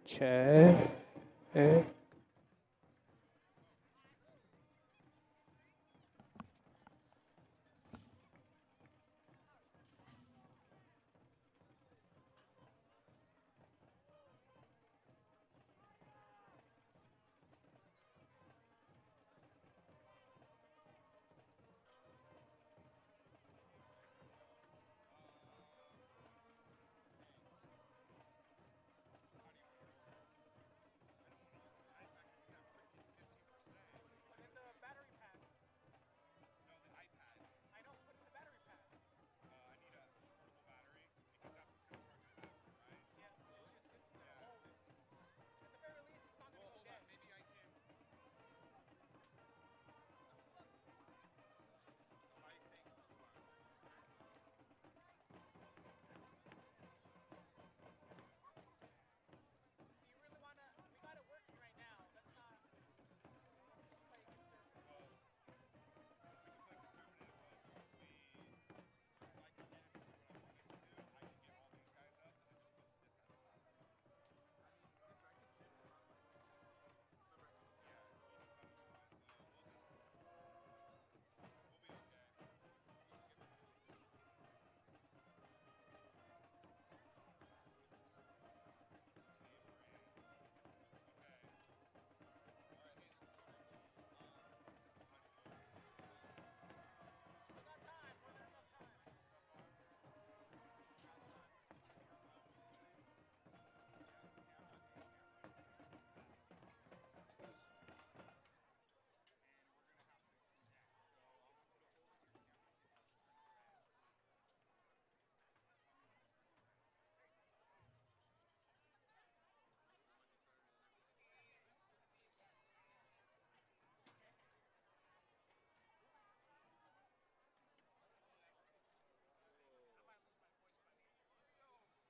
Check.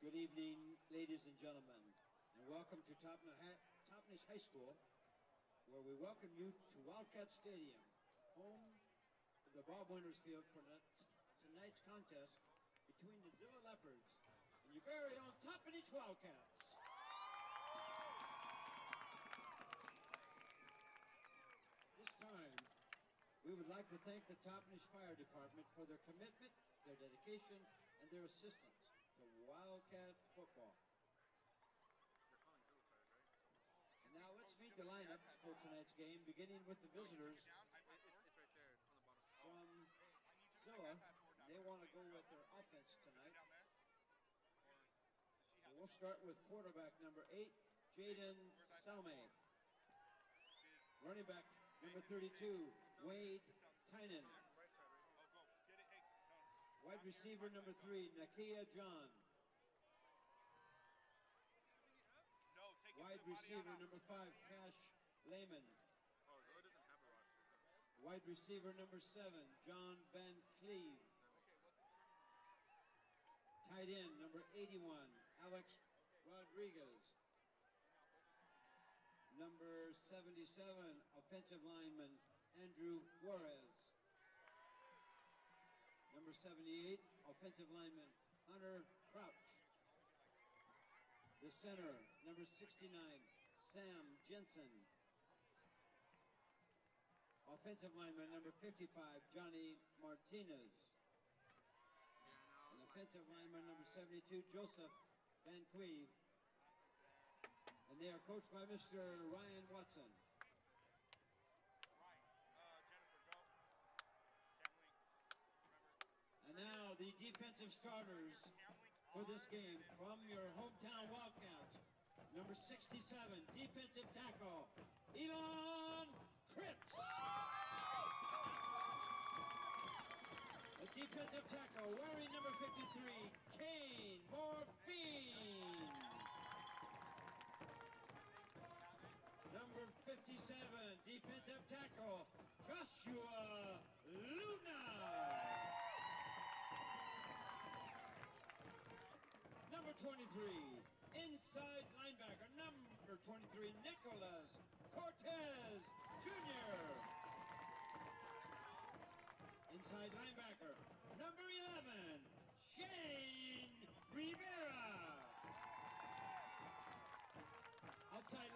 Good evening, ladies and gentlemen, and welcome to Toppenish High School, where we welcome you to Wildcat Stadium, home of the Bob Winters Field for tonight's contest between the Zillah Leopards and your very own Toppenish Wildcats. This time, we would like to thank the Toppenish Fire Department for their commitment, their dedication, and their assistance to Wildcat football. And now let's meet the lineups for tonight's game, beginning with the visitors from Zillah. They want to go with their offense tonight. So we'll start with quarterback number 8, Jaden Salme. Running back number 32, Wade Tynan. Wide receiver number 3, Nakia John. Wide receiver number 5, Cash Lehman. Wide receiver number 7, John Van Cleve. Tight end number 81, Alex Rodriguez. Number 77, offensive lineman Andrew Juarez. Number 78, offensive lineman Hunter Crouch. The center, number 69, Sam Jensen. Offensive lineman number 55, Johnny Martinez. And offensive lineman number 72, Joseph Van Queeve. And they are coached by Mr. Ryan Watson. And now the defensive starters for this game from your hometown Wildcats. Number 67, defensive tackle, Elon Cripps. A defensive tackle wearing number 53, Kane Morphine. Number 57, defensive tackle, Joshua Luna. Number 23, inside linebacker, number 23, Nicholas Cortez Jr. Inside linebacker, number 11, Shane Rivera. outside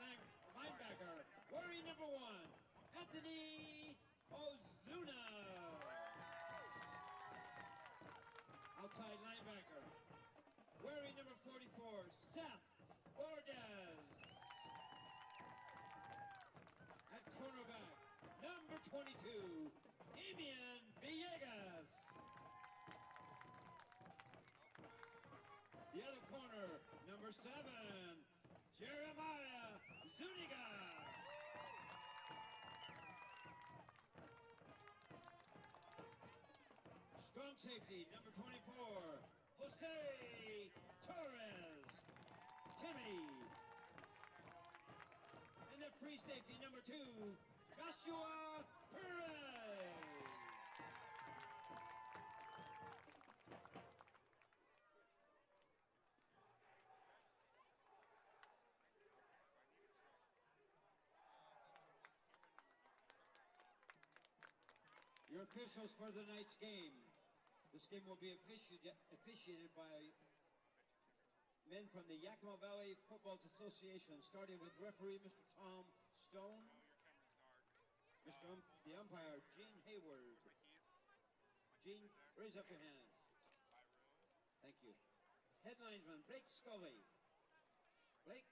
linebacker, wearing number 1, Anthony Ozuna. Outside linebacker, wearing number 44, Seth Ordez. At cornerback, number 22, Damian Villegas. The other corner, number 7, Jeremiah Zuniga. Strong safety, number 24, Jose Torres. Timmy. And the free safety, number 2, Joshua Perez. Your officials for the night's game. This game will be officiated by men from the Yakima Valley Football Association, starting with referee Mr. Tom Stone, the umpire Gene Hayward. Gene, raise up your hand. Thank you. Head linesman Blake Scully. Blake?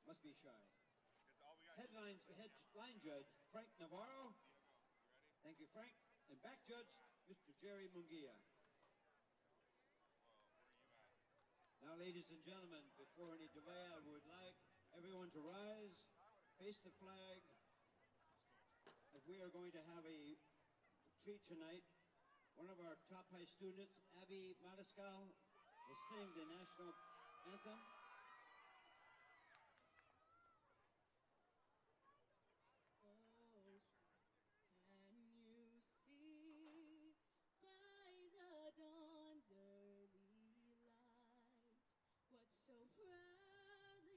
Must be shy. Head line judge Frank Navarro. Thank you, Frank. And back judge Mr. Jerry Munguia. Now, ladies and gentlemen, before any delay, I would like everyone to rise, face the flag, as we are going to have a treat tonight. One of our top high students, Abby Matiscal, will sing the national anthem. So proudly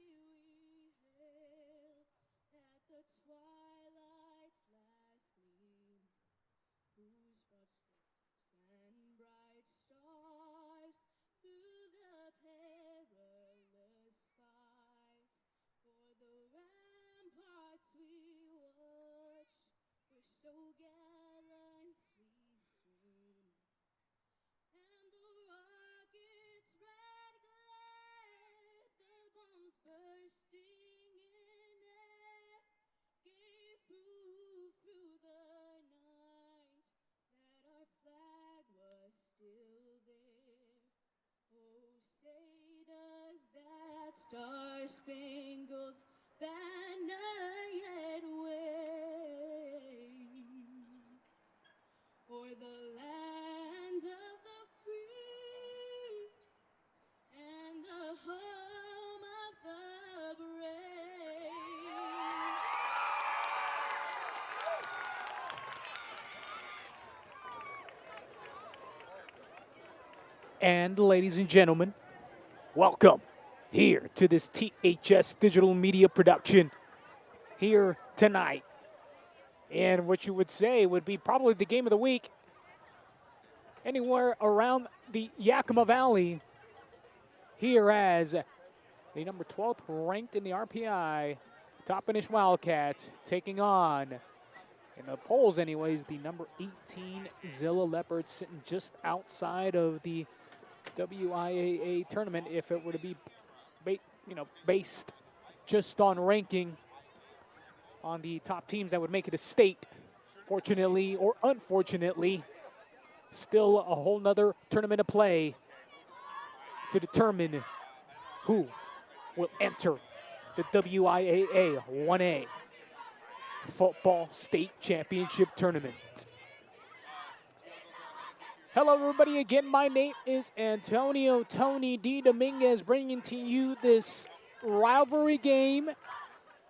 we hailed at the twilight's last gleam, whose broad stripes and bright stars through the perilous fight o'er the ramparts we watched were so gallantly strewn, and the rockets' red glare, the bombs bursting in air, gave proof through the night that our flag was still there. Oh, say does that star-spangled banner yet wave o'er the land of the free and the home of the brave. And ladies and gentlemen, welcome here to this THS digital media production here tonight. And what you would say would be probably the game of the week anywhere around the Yakima Valley, here as the number 12th ranked in the RPI Toppenish Wildcats taking on, in the polls anyways, the number 18 Zillah Leopards, sitting just outside of the WIAA tournament if it were to be based just on ranking on the top teams that would make it a state. Fortunately or unfortunately, still a whole nother tournament to play to determine who will enter the WIAA 1A Football State Championship Tournament. Hello, everybody. Again, my name is Antonio Tony D. Dominguez, bringing to you this rivalry game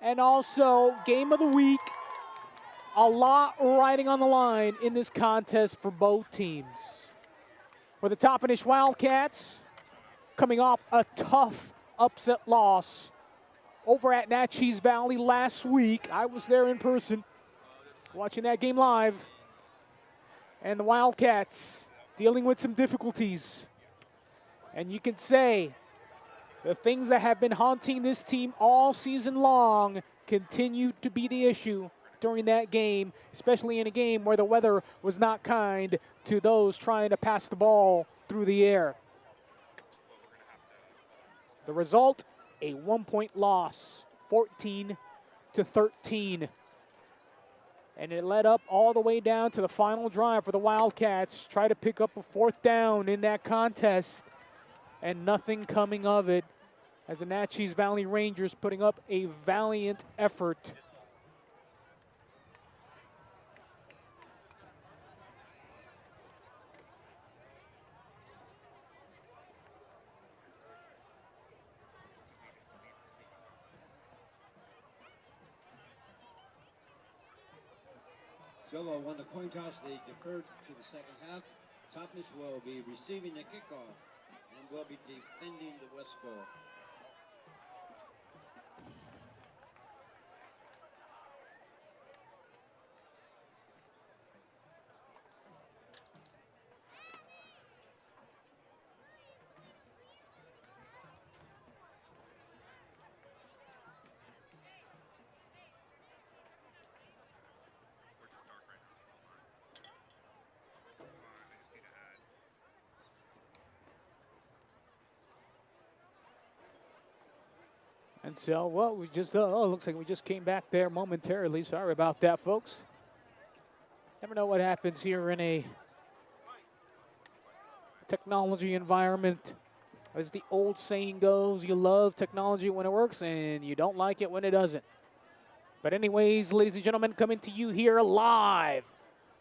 and also game of the week. A lot riding on the line in this contest for both teams. For the Toppenish Wildcats, coming off a tough upset loss over at Natchez Valley last week. I was there in person watching that game live. And the Wildcats dealing with some difficulties. And you can say The things that have been haunting this team all season long continued to be the issue during that game, especially in a game where the weather was not kind to those trying to pass the ball through the air. The result, a 1-point loss, 14-13. And it led up all the way down to the final drive for the Wildcats. Try to pick up a 4th down in that contest, and nothing coming of it, as the Natchez Valley Rangers putting up a valiant effort. Zillah won the coin toss. They deferred to the second half. Toppenish will be receiving the kickoff and will be defending the West goal. And so, well, we just, looks like we just came back there momentarily. Sorry about that, folks. Never know what happens here in a technology environment. As the old saying goes, you love technology when it works and you don't like it when it doesn't. But anyways, ladies and gentlemen, coming to you here live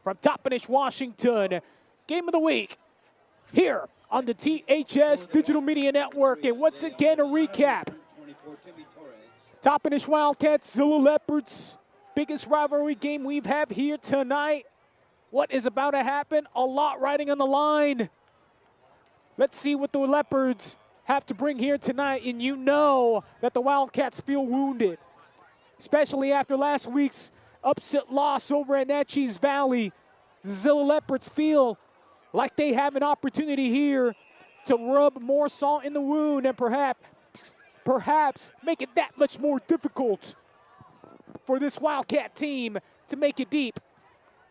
from Toppenish, Washington. Game of the week here on the THS Digital Media Network. And once again, a recap. Toppenish Wildcats, Zillah Leopards, biggest rivalry game we've had here tonight. What is about to happen? A lot riding on the line. Let's see what the Leopards have to bring here tonight. And you know that the Wildcats feel wounded, especially after last week's upset loss over at Natchez Valley. The Zillah Leopards feel like they have an opportunity here to rub more salt in the wound and perhaps make it that much more difficult for this Wildcat team to make it deep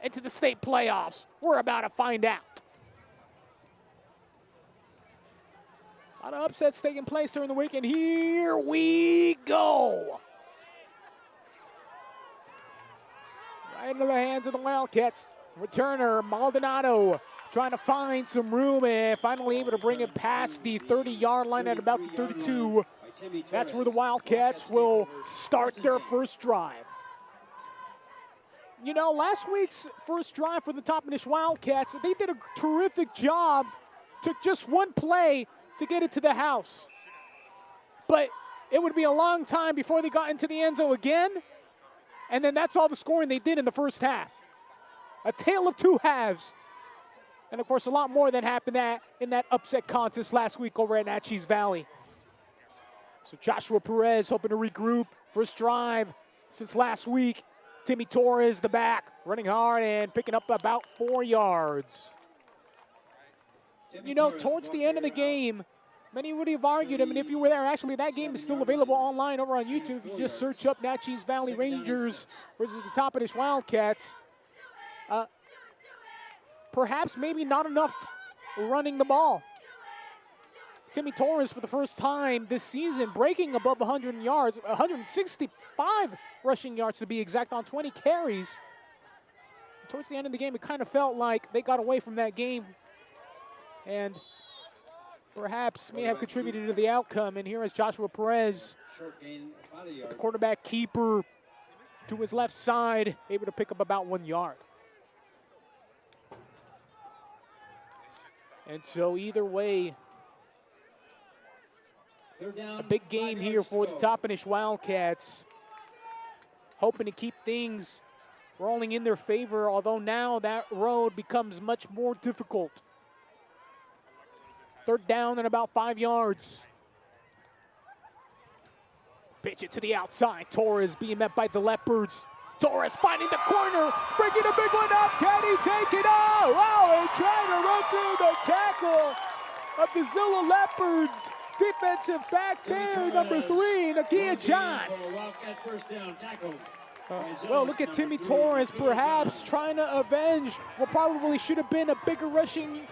into the state playoffs. We're about to find out. A lot of upsets taking place during the week, and here we go. Right into the hands of the Wildcats. Returner Maldonado trying to find some room and finally able to bring it past the 30-yard line at about the 32. That's where the Wildcats will start their first drive. You know, last week's first drive for the Toppenish Wildcats, they did a terrific job. Took just one play to get it to the house. But it would be a long time before they got into the end zone again. And then that's all the scoring they did in the first half. A tale of two halves. And, of course, a lot more than happened in that upset contest last week over at Natchez Valley. So Joshua Perez hoping to regroup. First drive since last week. Timmy Torres, the back, running hard and picking up about 4 yards. You know, towards the end of the game, many would have argued, I mean, if you were there, actually that game is still available online over on YouTube. If you just search up Natchez Valley Rangers versus the Toppenish Wildcats. Perhaps maybe not enough running the ball. Timmy Torres, for the first time this season, breaking above 100 yards, 165 rushing yards to be exact on 20 carries. Towards the end of the game, it kind of felt like they got away from that game and perhaps may have contributed to the outcome. And here is Joshua Perez, the quarterback keeper, to his left side, able to pick up about 1 yard. And so either way, a big game here for the Toppenish Wildcats. Hoping to keep things rolling in their favor, although now that road becomes much more difficult. Third down and about 5 yards. Pitch it to the outside. Torres being met by the Leopards. Torres finding the corner, breaking a big one up. Can he take it out? Wow, and trying to run through the tackle of the Zillah Leopards. defensive back there, number 3, Nakia John. Wildcat first down tackle. Well, look at Timmy Torres, perhaps trying to avenge what probably should have been a bigger rushing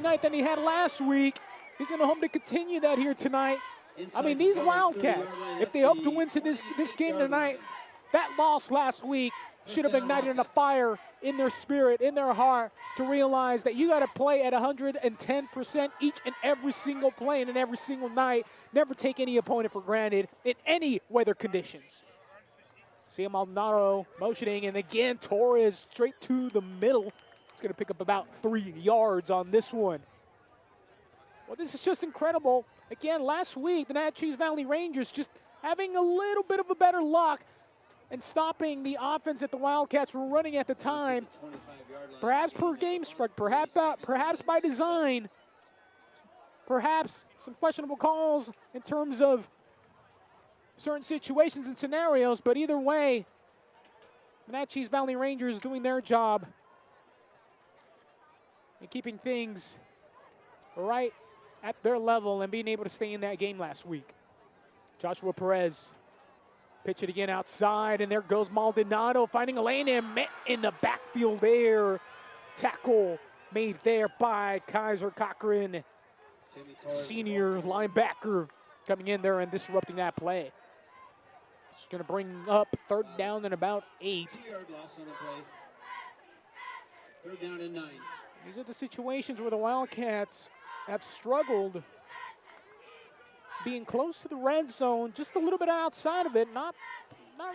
night than he had last week. He's going to hope to continue that here tonight. I mean, these Wildcats, if they hope to win to this game tonight, that loss last week should have ignited a fire in their spirit, in their heart, to realize that you got to play at 110% each and every single play and in every single night. Never take any opponent for granted in any weather conditions. See Maldonado motioning, and again, Torres straight to the middle. It's going to pick up about 3 yards on this one. Well, this is just incredible. Again, last week, the Natchez Valley Rangers just having a little bit of a better luck and stopping the offense that the Wildcats were running at the time. Perhaps per game strike, perhaps by design. Perhaps some questionable calls in terms of certain situations and scenarios, but either way, the Natchez Valley Rangers doing their job and keeping things right at their level and being able to stay in that game last week. Joshua Perez, pitch it again outside, and there goes Maldonado finding a lane and met in the backfield there. Tackle made there by Kaiser Cochran, senior linebacker, coming in there and disrupting that play. It's going to bring up 3rd down and about 8. 2-yard loss on the play. 3rd down and 9. These are the situations where the Wildcats have struggled being close to the red zone, just a little bit outside of it, not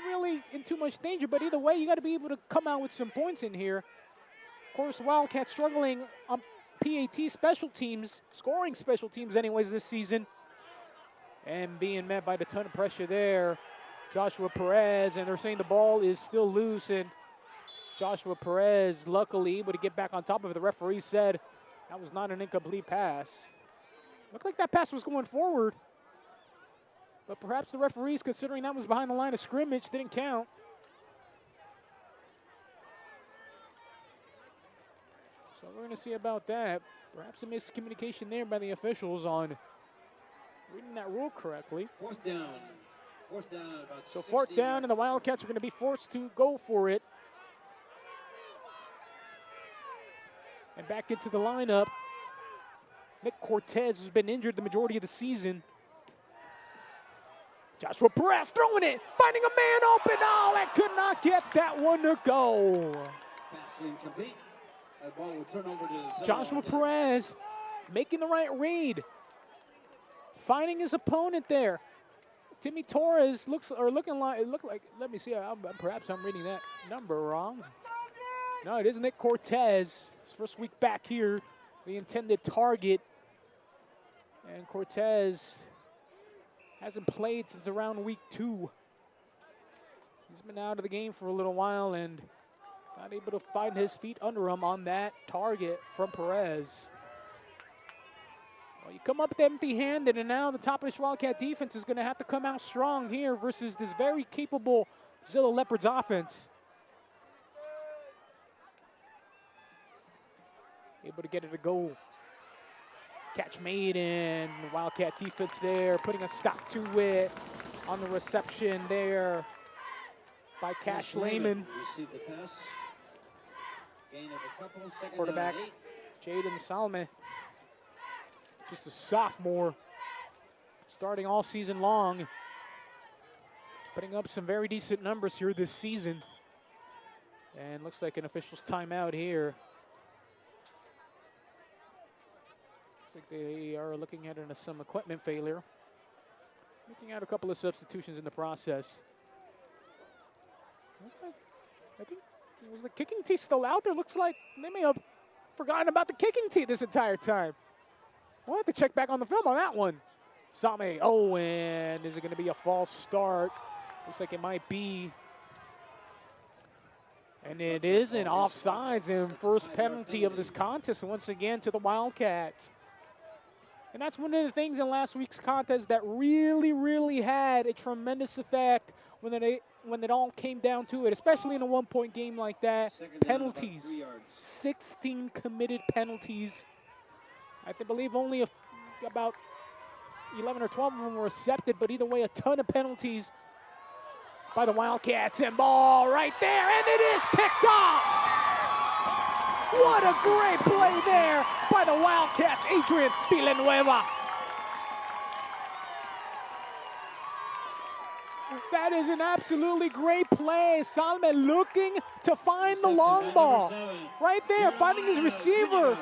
really in too much danger, but either way, you got to be able to come out with some points in here. Of course, Wildcats struggling on PAT special teams, scoring special teams anyways this season, and being met by the ton of pressure there. Joshua Perez, and they're saying the ball is still loose, and Joshua Perez luckily able to get back on top of it. The referee said that was not an incomplete pass. Looked like that pass was going forward, but perhaps the referees, considering that was behind the line of scrimmage, didn't count. So we're going to see about that. Perhaps a miscommunication there by the officials on reading that rule correctly. 4th down. 4th down at about So 4th down, and the Wildcats are going to be forced to go for it. And back into the lineup, Nick Cortez has been injured the majority of the season. Joshua Perez throwing it, finding a man open. Oh, that could not get that one to go. Pass incomplete. That ball will turn over to Zillah. Joshua Perez making the right read, finding his opponent there. Timmy Torres looked like, let me see, perhaps I'm reading that number wrong. No, it is Nick Cortez. His first week back here, the intended target. And Cortez hasn't played since around week 2. He's been out of the game for a little while and not able to find his feet under him on that target from Perez. Well, you come up empty-handed, and now the Toppenish Wildcat defense is going to have to come out strong here versus this very capable Zillah Leopards offense. Able to get it to go. Catch made, and the Wildcat defense there, putting a stop to it on the reception there by Cash Lehman. Received the pass. Gain of a couple. 2nd Quarterback down and 8. Jaden Salme, just a sophomore, starting all season long, putting up some very decent numbers here this season. And looks like an official's timeout here. Looks like they are looking at some equipment failure. Looking at a couple of substitutions in the process. I think, was the kicking tee still out there? Looks like they may have forgotten about the kicking tee this entire time. We'll have to check back on the film on that one. Same. Oh, and is it going to be a false start? Looks like it might be. And it is an offsides and first penalty of this contest once again to the Wildcats. And that's one of the things in last week's contest that really had a tremendous effect when it all came down to it, especially in a one-point game like that. Penalties. 16 committed penalties. I believe only about 11 or 12 of them were accepted, but either way, a ton of penalties by the Wildcats. And ball right there, and it is picked off. What a great play there by the Wildcats, Adrian Villanueva. That is an absolutely great play. Salme looking to find the long ball. Right there, finding his receiver.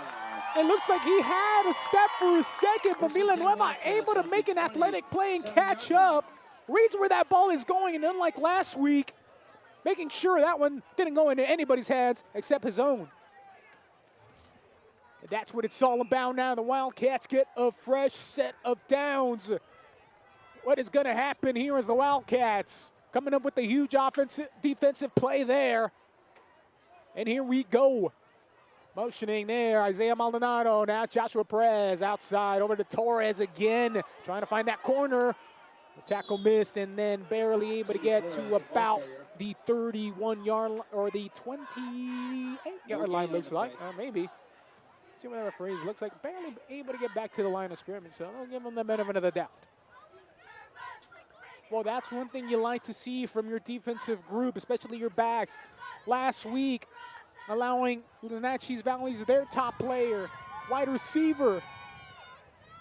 It looks like he had a step for a second, but Villanueva able to make an athletic play and catch up. Reads where that ball is going, and unlike last week, making sure that one didn't go into anybody's hands except his own. And that's what it's all about now. The Wildcats get a fresh set of downs. What is going to happen here is the Wildcats coming up with a huge defensive play there. And here we go. Motioning there, Isaiah Maldonado. Now Joshua Perez outside, over to Torres again. Trying to find that corner. The tackle missed, and then barely able to get to about the 31-yard or the 28-yard line, looks like. Maybe. See what the referee looks like. Barely able to get back to the line of scrimmage, so I'll give them the benefit of the doubt. Well, that's one thing you like to see from your defensive group, especially your backs. Last week, allowing Wenatchee Valley's their top player, wide receiver,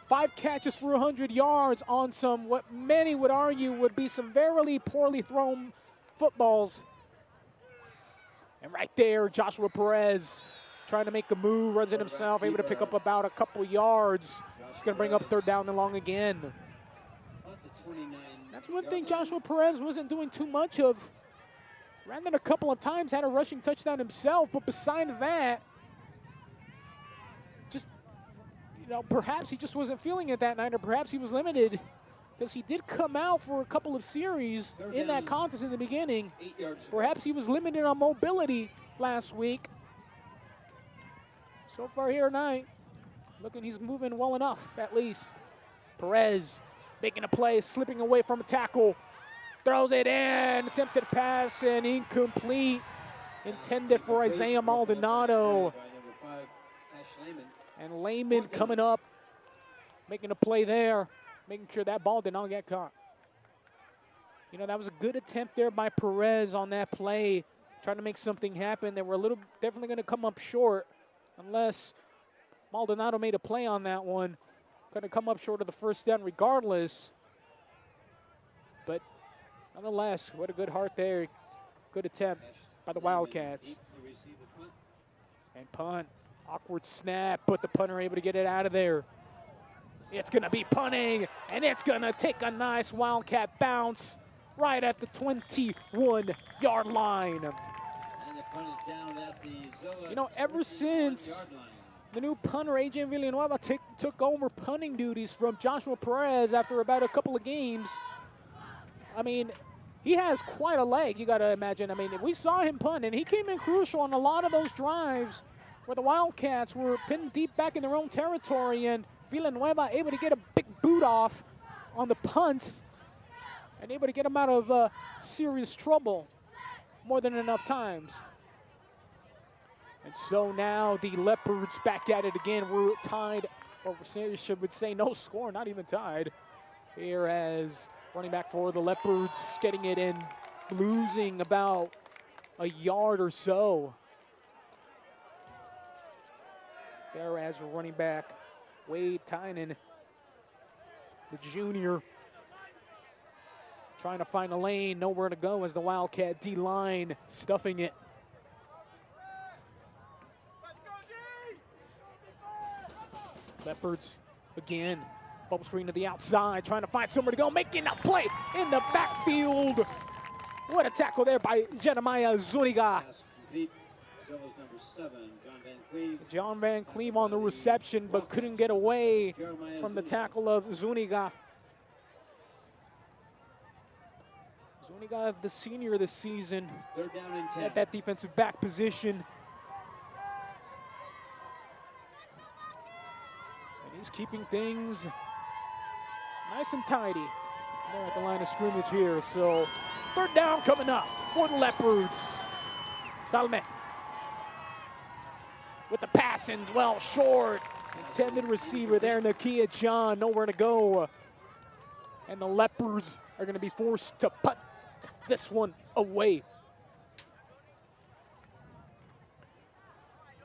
5 catches for 100 yards on some, what many would argue would be some very poorly thrown footballs. And right there, Joshua Perez trying to make a move, runs it himself, able to pick up about a couple yards. It's going to bring up 3rd down and long again. That's one thing Joshua Perez wasn't doing too much of. Ran it a couple of times, had a rushing touchdown himself, but beside that, just, perhaps he just wasn't feeling it that night, or perhaps he was limited, because he did come out for a couple of series in that contest in the beginning. Perhaps he was limited on mobility last week. So far here tonight, looking he's moving well enough, at least. Perez making a play, slipping away from a tackle. Throws it in, attempted pass, and incomplete. Intended for Isaiah Maldonado. And Lehman coming up, making a play there, making sure that ball did not get caught. That was a good attempt there by Perez on that play, trying to make something happen. They were definitely going to come up short unless Maldonado made a play on that one. Going to come up short of the 1st down regardless. But nonetheless, what a good heart there. Good attempt by the Wildcats. And punt. Awkward snap, but the punter able to get it out of there. It's going to be punting, and it's going to take a nice Wildcat bounce right at the 21-yard line. And the punt is down at the Zillah ever since the new punter, Adrian Villanueva, took over punting duties from Joshua Perez after about a couple of games, he has quite a leg, you got to imagine. We saw him punt, and he came in crucial on a lot of those drives where the Wildcats were pinned deep back in their own territory, and Villanueva able to get a big boot off on the punt and able to get him out of serious trouble more than enough times. And so now the Leopards back at it again. We're tied, or should say no score, not even tied. Here as running back for the Leopards, getting it in, losing about a yard or so. There as running back Wade Tynan, the junior, trying to find a lane, nowhere to go as the Wildcat D-line stuffing it. Leopards again, bubble screen to the outside, trying to find somewhere to go, making a play in the backfield. What a tackle there by Jeremiah Zuniga. John Van Cleve on the reception, but couldn't get away from the tackle of Zuniga. Zuniga, the senior this season, at that defensive back position. He's keeping things nice and tidy there at the line of scrimmage here. So 3rd down coming up for the Leopards. Salme with the pass and well short. Intended receiver there, Nakia John, nowhere to go. And the Leopards are going to be forced to punt this one away.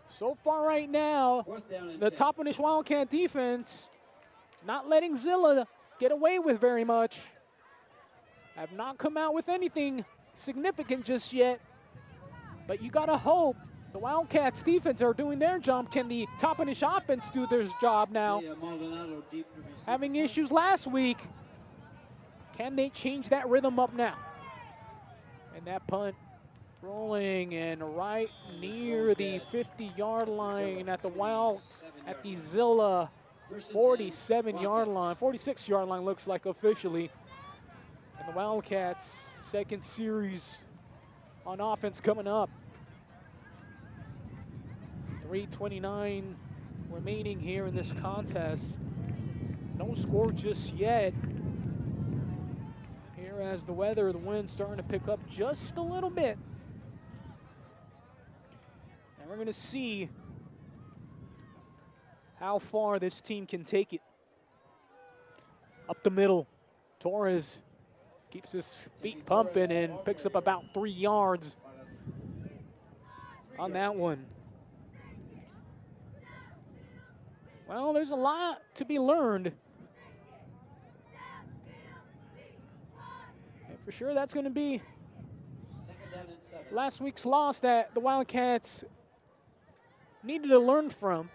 So far right now, the Toppenish Wildcat defense not letting Zillah get away with very much. Have not come out with anything significant just yet. But you got to hope the Wildcats defense are doing their job. Can the Toppenish offense do their job now? Having issues last week. Can they change that rhythm up now? And that punt rolling and right near the 50-yard line at the Zillah 47-yard line, 46-yard line looks like officially. And the Wildcats' second series on offense coming up. 3:29 remaining here in this contest. No score just yet. Here as the wind starting to pick up just a little bit. And we're going to see how far this team can take it. Up the middle, Torres keeps his feet pumping and picks up about 3 yards on that one. Well, there's a lot to be learned. And for sure, that's going to be last week's loss that the Wildcats needed to learn from.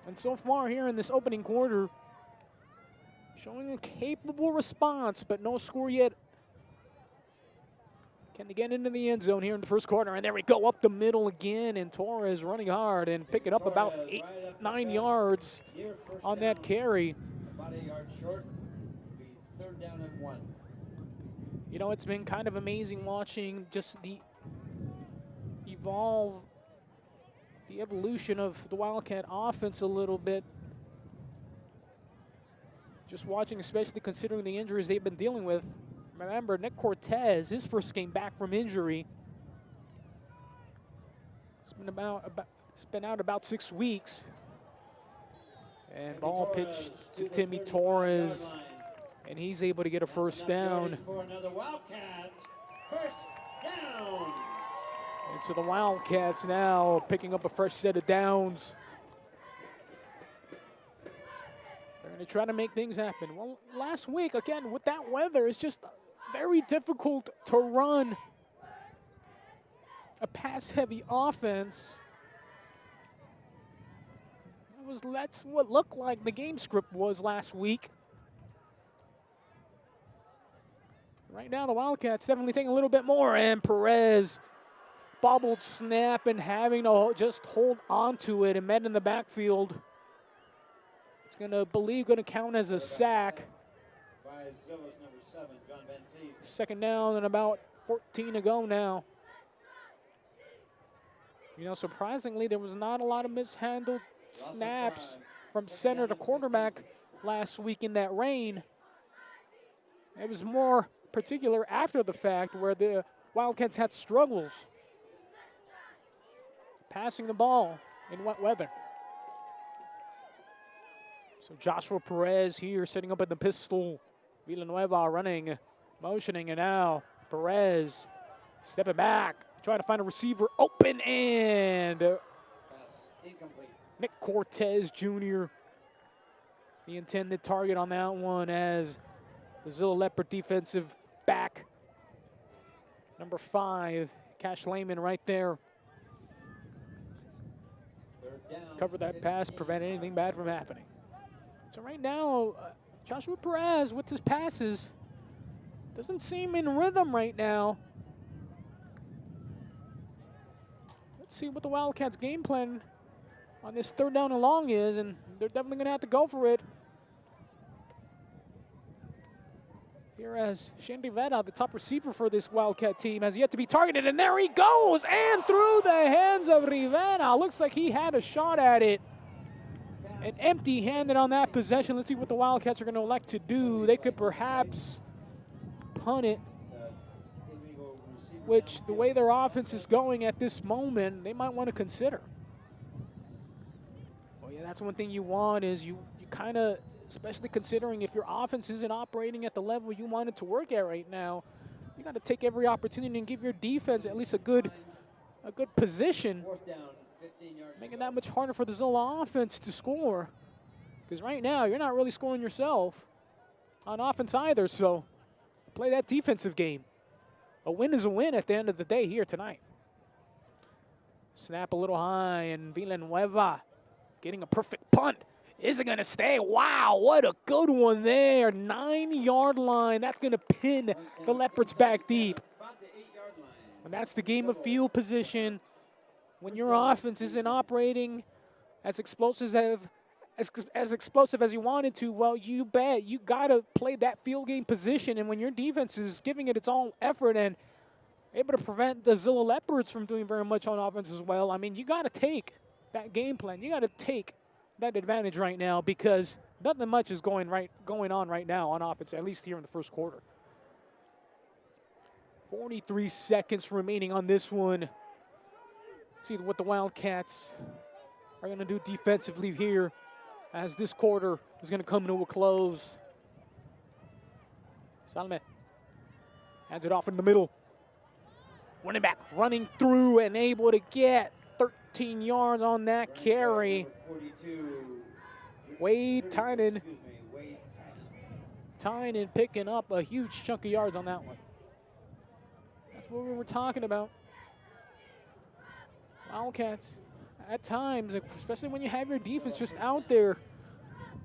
And so far here in this opening quarter, showing a capable response, but no score yet. Can they get into the end zone here in the first quarter? And there we go, up the middle again, and Torres running hard and picking up about 9 yards on that carry. About 8 yards short, be 3rd down and 1. You know, it's been kind of amazing watching just the evolution of the Wildcat offense a little bit. Just watching, especially considering the injuries they've been dealing with. Remember, Nick Cortez, his first game back from injury. It's been out about 6 weeks. And ball pitched to Timmy Torres, and he's able to get a first down. For another Wildcat. First down. And so the Wildcats now picking up a fresh set of downs. They're going to try to make things happen. Well, last week, again, with that weather, it's just very difficult to run a pass-heavy offense. That's what looked like the game script was last week. Right now, the Wildcats definitely taking a little bit more, and Perez bobbled snap and having to just hold on to it and met in the backfield. It's going to count as a sack. By Zillah's number 7, John Bentine. Second down and about 14 to go now. You know, surprisingly, there was not a lot of mishandled snaps from center to quarterback last week in that rain. It was more particular after the fact where the Wildcats had struggles passing the ball in wet weather. So Joshua Perez here setting up at the pistol. Villanueva running, motioning, and now Perez stepping back, trying to find a receiver open, and Incomplete. Nick Cortez Jr., the intended target on that one, as the Zillah Leopard defensive back, number 5, Cash Lehman right there. Cover that pass, prevent anything bad from happening. So right now, Joshua Perez with his passes doesn't seem in rhythm right now. Let's see what the Wildcats' game plan on this 3rd down and long is, and they're definitely going to have to go for it. Here as Shane Rivera, the top receiver for this Wildcat team, has yet to be targeted, and there he goes, and through the hands of Rivera. Looks like he had a shot at it, and empty-handed on that possession. Let's see what the Wildcats are going to elect to do. They could perhaps punt it, which the way their offense is going at this moment, they might want to consider. Well, yeah, that's one thing you want is you kind of especially considering if your offense isn't operating at the level you want it to work at right now. You got to take every opportunity and give your defense at least a good position, Fourth down, 15 yards. making that much harder for the Zillah offense to score. Because right now, you're not really scoring yourself on offense either, so play that defensive game. A win is a win at the end of the day here tonight. Snap a little high, and Villanueva getting a perfect punt. Is it going to stay? Wow, what a good one there. 9-yard line. That's going to pin the Leopards back deep. About the 8-yard line. And that's the game of field position. When your offense isn't operating as explosive as you wanted to, well, you bet you got to play that field game position. And when your defense is giving it its all effort and able to prevent the Zillah Leopards from doing very much on offense as well, I mean, you got to take that game plan. You got to take that advantage right now because nothing much is going on right now on offense, at least here in the first quarter. 43 seconds remaining on this one. Let's see what the Wildcats are going to do defensively here as this quarter is going to come to a close. Salme hands it off in the middle. Running back running through and able to get 13 yards on that carry. 42. Wade Tynan. Excuse me, Wade Tynan picking up a huge chunk of yards on that one. That's what we were talking about. Wildcats, at times, especially when you have your defense just out there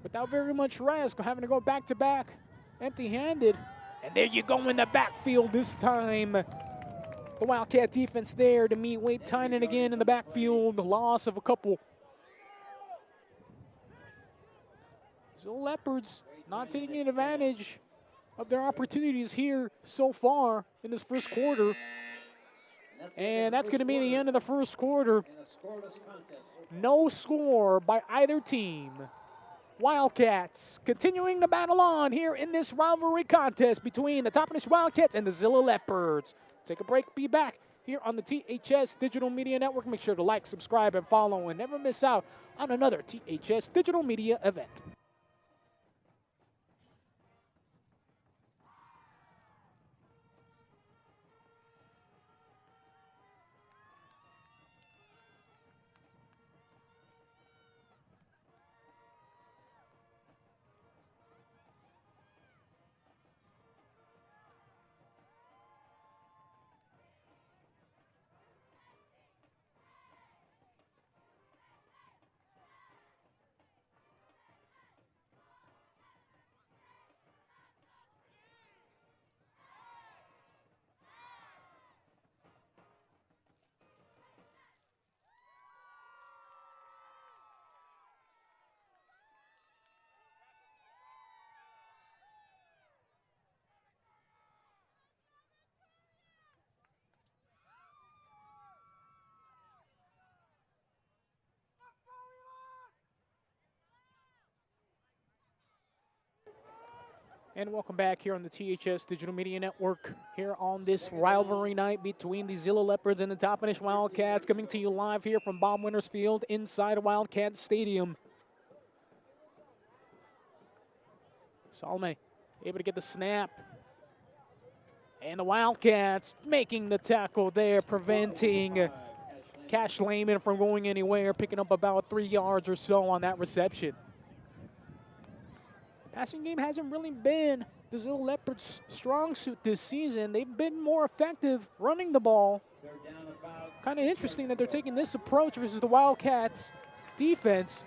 without very much rest, having to go back-to-back empty-handed. And there you go in the backfield this time. The Wildcat defense there to meet Wade Tynan again in the backfield. The loss of a couple. So Leopards not taking advantage of their opportunities here so far in this first quarter. And that's going to be the end of the first quarter. in a scoreless contest. No score by either team. Wildcats continuing to battle on here in this rivalry contest between the Toppenish Wildcats and the Zillah Leopards. Take a break, be back here on the THS Digital Media Network. Make sure to like, subscribe, and follow, and never miss out on another THS Digital Media event. And welcome back here on the THS Digital Media Network here on this rivalry night between the Zillah Leopards and the Toppenish Wildcats, coming to you live here from Bob Winters Field inside Wildcat Stadium. Salme able to get the snap. And the Wildcats making the tackle there, preventing Cash Lehman from going anywhere, picking up about 3 yards or so on that reception. Passing game hasn't really been the Zillah Leopards' strong suit this season. They've been more effective running the ball. Kind of interesting that they're taking this approach versus the Wildcats' defense.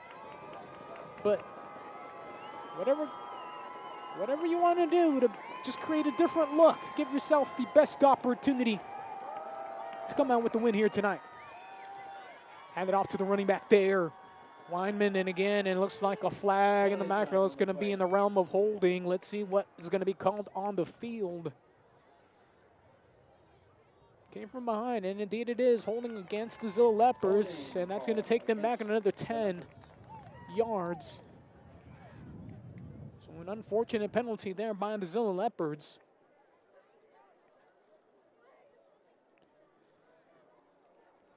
But whatever you want to do to just create a different look, give yourself the best opportunity to come out with the win here tonight. Hand it off to the running back there. Weinman, and again, it looks like a flag in the backfield. It's going to be in the realm of holding. Let's see what is going to be called on the field. Came from behind, and indeed it is holding against the Zillah Leopards, and that's going to take them back another 10 yards. So an unfortunate penalty there by the Zillah Leopards.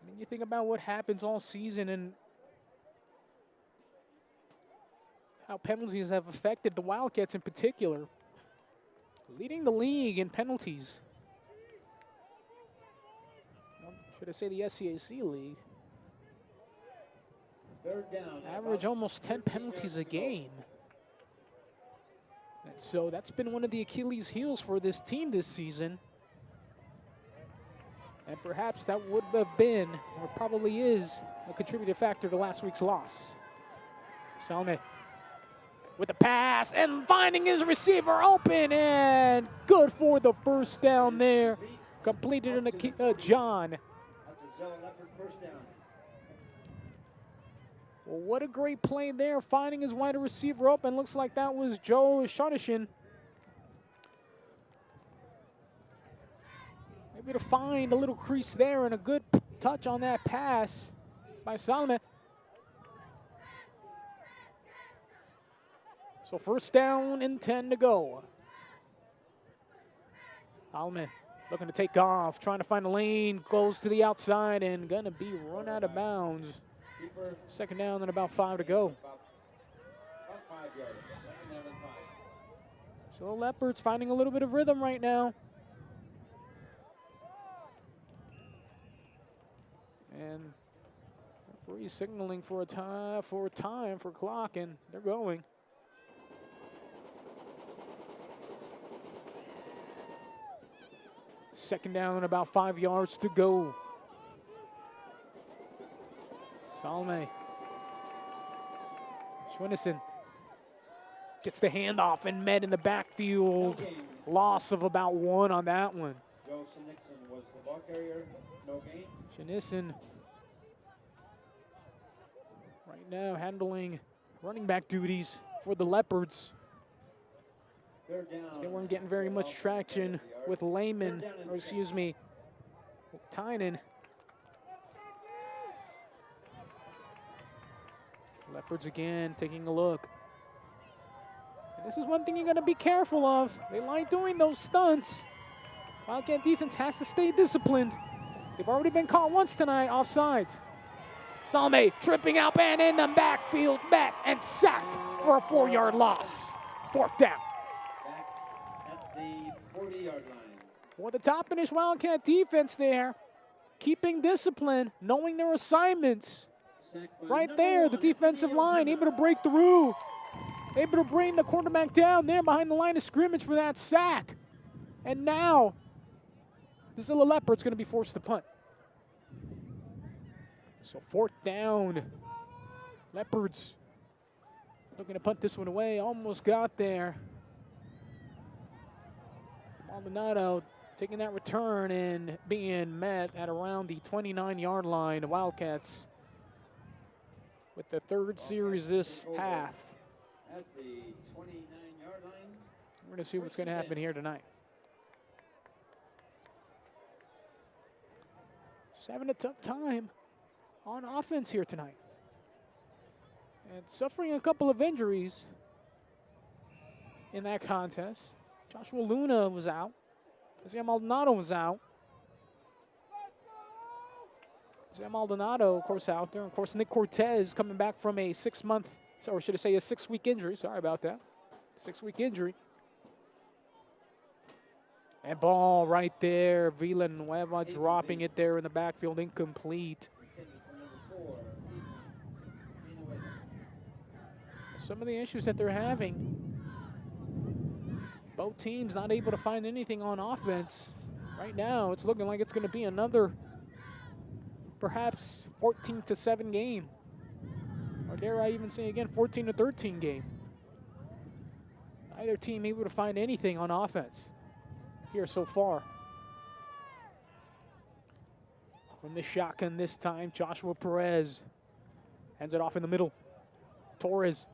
I mean, you think about what happens all season and how penalties have affected the Wildcats in particular. Leading the league in penalties. Well, should I say the SCAC league? Third down. Average almost 10 penalties a game. And so that's been one of the Achilles heels for this team this season. And perhaps that would have been, or probably is, a contributing factor to last week's loss. Salme with the pass and finding his receiver open, and good for the first down there. Completed in a John. That's a Zillah Leopard first down. Well, what a great play there, finding his wide receiver open. Looks like that was Joe Shonishin. Maybe to find a little crease there, and a good touch on that pass by Salme. So first down and 10 to go. Salme looking to take off, trying to find a lane, goes to the outside and gonna be run out of bounds. Second down and about 5 to go. About 5 yards. Second down and 5. So the Leopards finding a little bit of rhythm right now. And referee signaling for a time for clock, and they're going. Second down and about 5 yards to go. Salme. Schwinnison gets the handoff and met in the backfield. Loss of about 1 on that one. Joe Nixon was the ball carrier. No gain. Schwinnison right now handling running back duties for the Leopards. Third down. They weren't getting very much traction with Lehman, or excuse me, Tynan. Leopards again taking a look. And this is one thing you got to be careful of. They like doing those stunts. Wildcat defense has to stay disciplined. They've already been caught once tonight, offsides. Salme tripping out and in the backfield, met and sacked for a 4-yard loss. Fourth down. Back at the 40-yard line. Well, the Toppenish Wildcat defense there, keeping discipline, knowing their assignments. Right there, the defensive line able to break through, able to bring the quarterback down there behind the line of scrimmage for that sack. And now, the Zillah Leopard's going to be forced to punt. So fourth down, Leopards looking to punt this one away, almost got there. Maldonado taking that return and being met at around the 29-yard line. The Wildcats with the third series this half. At the 29-yard line. We're going to see what's going to happen here tonight. Just having a tough time on offense here tonight. And suffering a couple of injuries in that contest. Joshua Luna was out. Isaiah Maldonado was out. Isaiah Maldonado, of course, out there. Of course, Nick Cortez coming back from a 6-month, or should I say a 6-week injury. Sorry about that. 6-week injury. And ball right there. Villanueva dropping it there in the backfield, incomplete. Some of the issues that they're having, both teams not able to find anything on offense. Right now, it's looking like it's going to be another perhaps 14-7 game. Or dare I even say again, 14-13 game. Neither team able to find anything on offense here so far. From the shotgun this time, Joshua Perez hands it off in the middle. Torres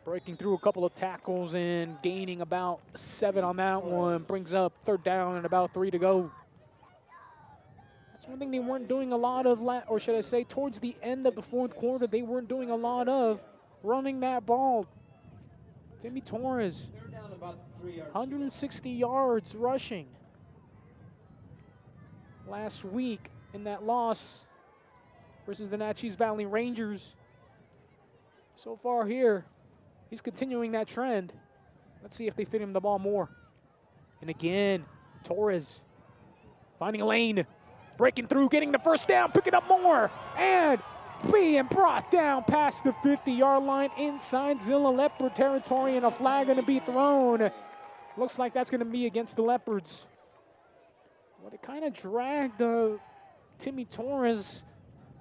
breaking through a couple of tackles and gaining about 7 on that one. Brings up third down and about 3 to go. That's one thing they weren't doing a lot of, or should I say towards the end of the fourth quarter, they weren't doing a lot of running that ball. Timmy Torres, 160 yards rushing last week in that loss versus the Natchez Valley Rangers. So far here, he's continuing that trend. Let's see if they fit him the ball more. And again, Torres finding a lane, breaking through, getting the first down, picking up more, and being brought down past the 50-yard line inside Zillah Leopard territory, and a flag going to be thrown. Looks like that's going to be against the Leopards. Well, it kind of dragged Timmy Torres.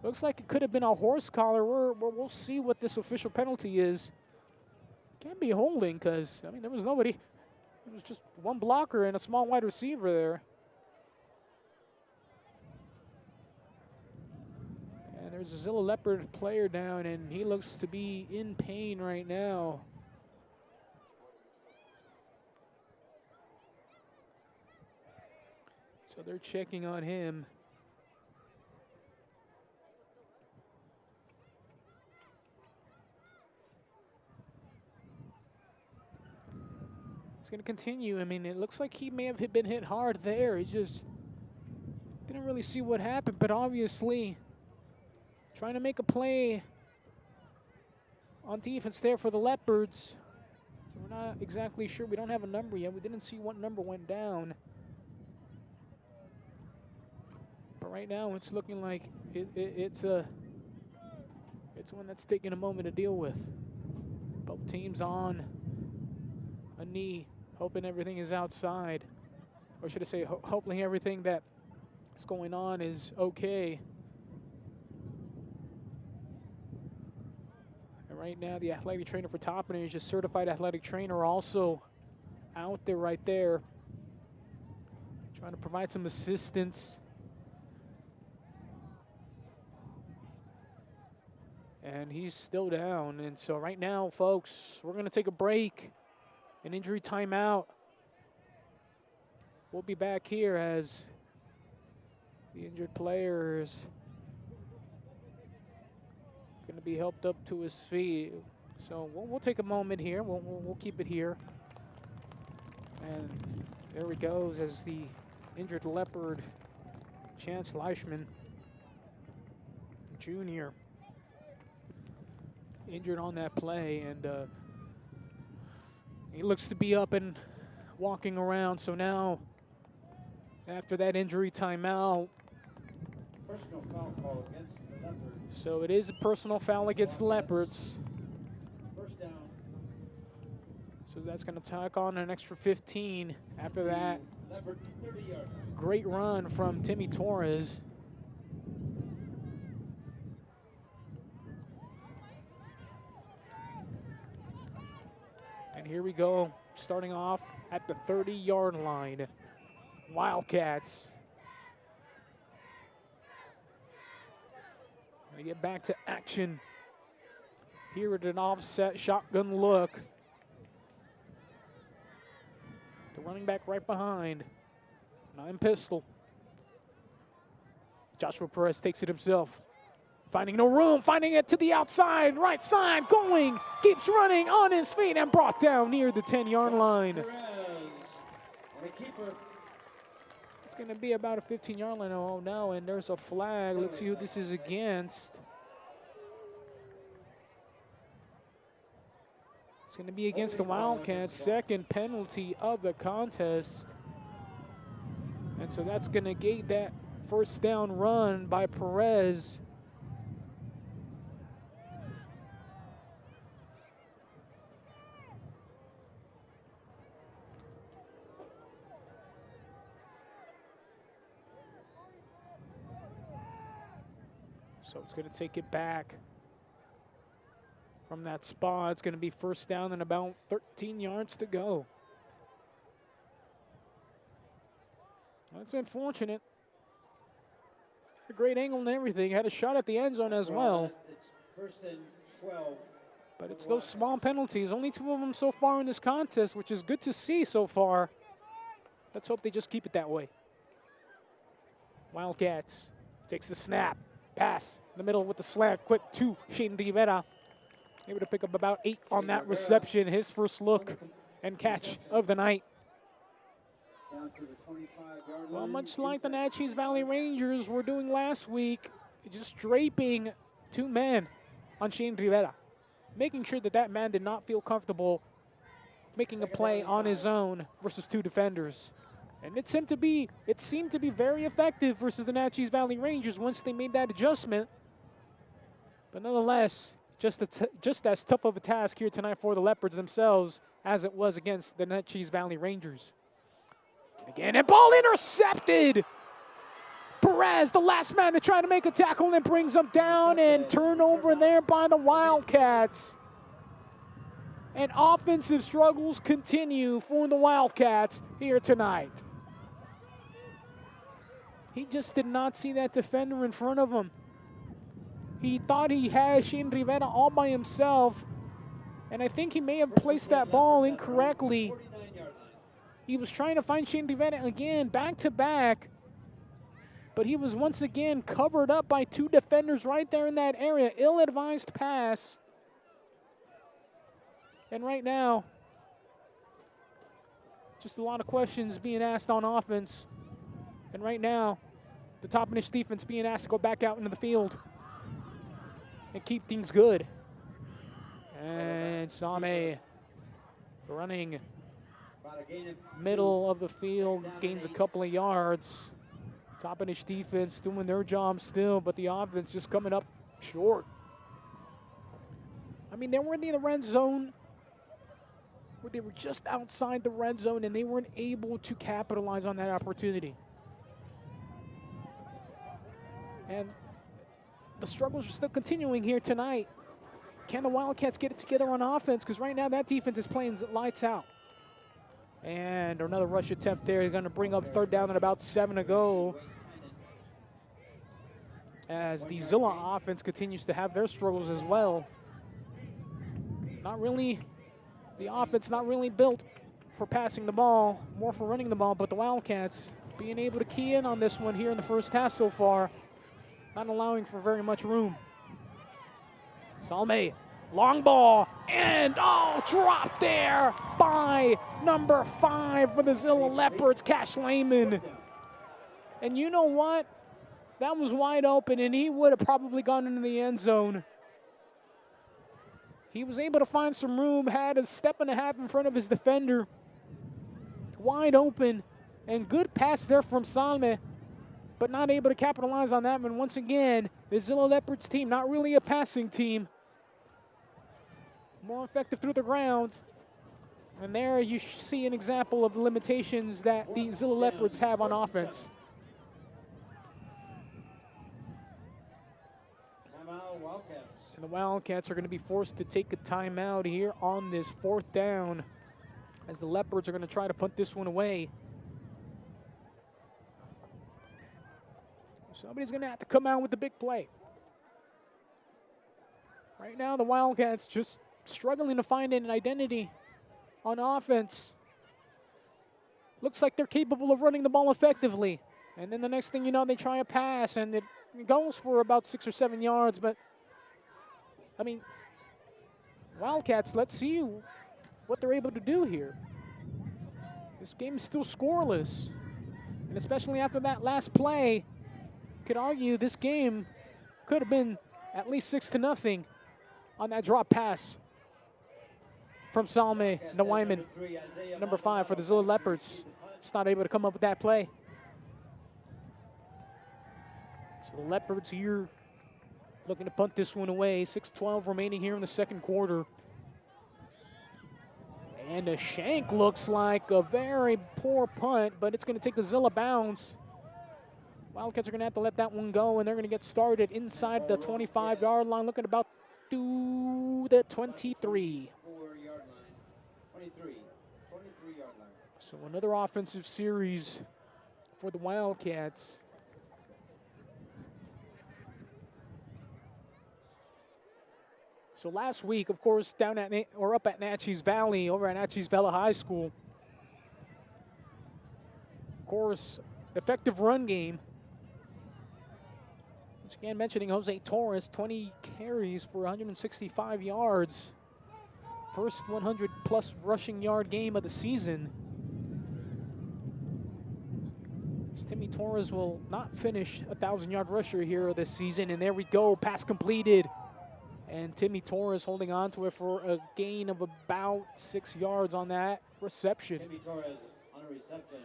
Looks like it could have been a horse collar. We'll see what this official penalty is. Can't be holding because, I mean, there was nobody. It was just one blocker and a small wide receiver there. And there's a Zillah Leopard player down, and he looks to be in pain right now. So they're checking on him. It's going to continue. I mean, it looks like he may have been hit hard there. He just didn't really see what happened, but obviously trying to make a play on defense there for the Leopards. So we're not exactly sure. We don't have a number yet. We didn't see what number went down. But right now it's looking like it's one that's taking a moment to deal with. Both teams on a knee, hoping everything is outside. Or should I say, hoping everything that is going on is okay. And right now, the athletic trainer for Toppenish, just certified athletic trainer, also out there right there, trying to provide some assistance. And he's still down. And so right now, folks, we're going to take a break, an injury timeout. We'll be back here as the injured player is going to be helped up to his feet. So we'll take a moment here. We'll keep it here. And there he goes as the injured Leopard, Chance Leishman, Jr., injured on that play, and he looks to be up and walking around. So now, after that injury timeout, Personal foul call against the Leopards. so it is a personal foul against the Leopards. First down. So that's going to tack on an extra 15 after that. Leopard 30-yard. Great run from Timmy Torres. And here we go, starting off at the 30-yard line. Wildcats. They get back to action. Here at an offset shotgun look. The running back right behind. 9 pistol. Joshua Perez takes it himself. Finding no room, finding it to the outside, right side, going, keeps running on his feet and brought down near the 10-yard line. Perez. And a keeper. It's going to be about a 15-yard line. Oh, no, and there's a flag. Let's see who this is against. It's going to be against the Wildcats. Second penalty of the contest. And so that's going to gate that first down run by Perez. So it's going to take it back from that spot. It's going to be first down and about 13 yards to go. That's unfortunate. A great angle and everything. Had a shot at the end zone as well. It's first and 12. But it's those small penalties. Only 2 of them so far in this contest, which is good to see so far. Let's hope they just keep it that way. Wildcats takes the snap. Pass in the middle with the slant. Quick to Shane Rivera. Able to pick up about 8 on that reception. His first look and catch of the night. Down to the 25-yard line. Well, much like the Natchez Valley Rangers were doing last week, just draping 2 men on Shane Rivera. making sure that that man did not feel comfortable making a play on his own versus two defenders. And it seemed to be very effective versus the Natchez Valley Rangers once they made that adjustment. But nonetheless, just as tough of a task here tonight for the Leopards themselves as it was against the Natchez Valley Rangers. And again, and ball intercepted. Perez, the last man to try to make a tackle, and brings him down, and turnover there by the Wildcats. And offensive struggles continue for the Wildcats here tonight. He just did not see that defender in front of him. He thought he had Shane Rivera all by himself, and I think he may have placed that ball incorrectly. He was trying to find Shane Rivera again, back to back, but he was once again covered up by two defenders right there in that area. Ill-advised pass. And right now, just a lot of questions being asked on offense. And right now, the Toppenish defense being asked to go back out into the field and keep things good. And Same running middle of the field, gains a couple of yards. Toppenish defense doing their job still, but the offense just coming up short. I mean, they were in the red zone, where they were just outside the red zone, and they weren't able to capitalize on that opportunity. And the struggles are still continuing here tonight. Can the Wildcats get it together on offense? Because right now that defense is playing lights out. And another rush attempt there. They're going to bring up third down and about 7 to go. As the Zillah offense continues to have their struggles as well. The offense not really built for passing the ball, more for running the ball, but the Wildcats being able to key in on this one here in the first half so far, not allowing for very much room. Salme, long ball, and dropped there by number 5 for the Zillah Leopards, Cash Lehman. And you know what? That was wide open, and he would have probably gone into the end zone. He was able to find some room, had a step and a half in front of his defender. Wide open, and good pass there from Salme, but not able to capitalize on that one. Once again, the Zillah Leopards team, not really a passing team. More effective through the ground. And there you see an example of the limitations that the Zillah Leopards have on offense. And the Wildcats are going to be forced to take a timeout here on this 4th down, as the Leopards are going to try to punt this one away. Somebody's going to have to come out with the big play. Right now, the Wildcats just struggling to find an identity on offense. Looks like they're capable of running the ball effectively. And then the next thing you know, they try a pass, and it goes for about 6 or 7 yards. But, I mean, Wildcats, let's see what they're able to do here. This game is still scoreless. And especially after that last play, you could argue this game could have been at least 6-0 on that drop pass from Salme Nawaiman, number 5 for the Zillah Leopards. Just not able to come up with that play. So the Leopards here looking to punt this one away. 6:12 remaining here in the second quarter. And a shank looks like a very poor punt, but it's going to take the Zillah bounce. Wildcats are going to have to let that one go, and they're going to get started inside the 25-yard line, looking about to the 23. So another offensive series for the Wildcats. So last week, of course, down at up at Natchez Valley, over at Natchez Valley High School. Of course, effective run game. Once again, mentioning Jose Torres, 20 carries for 165 yards. First 100-plus rushing yard game of the season. Timmy Torres will not finish a 1,000-yard rusher here this season. And there we go, pass completed. And Timmy Torres holding on to it for a gain of about 6 yards on that reception. Timmy Torres on a reception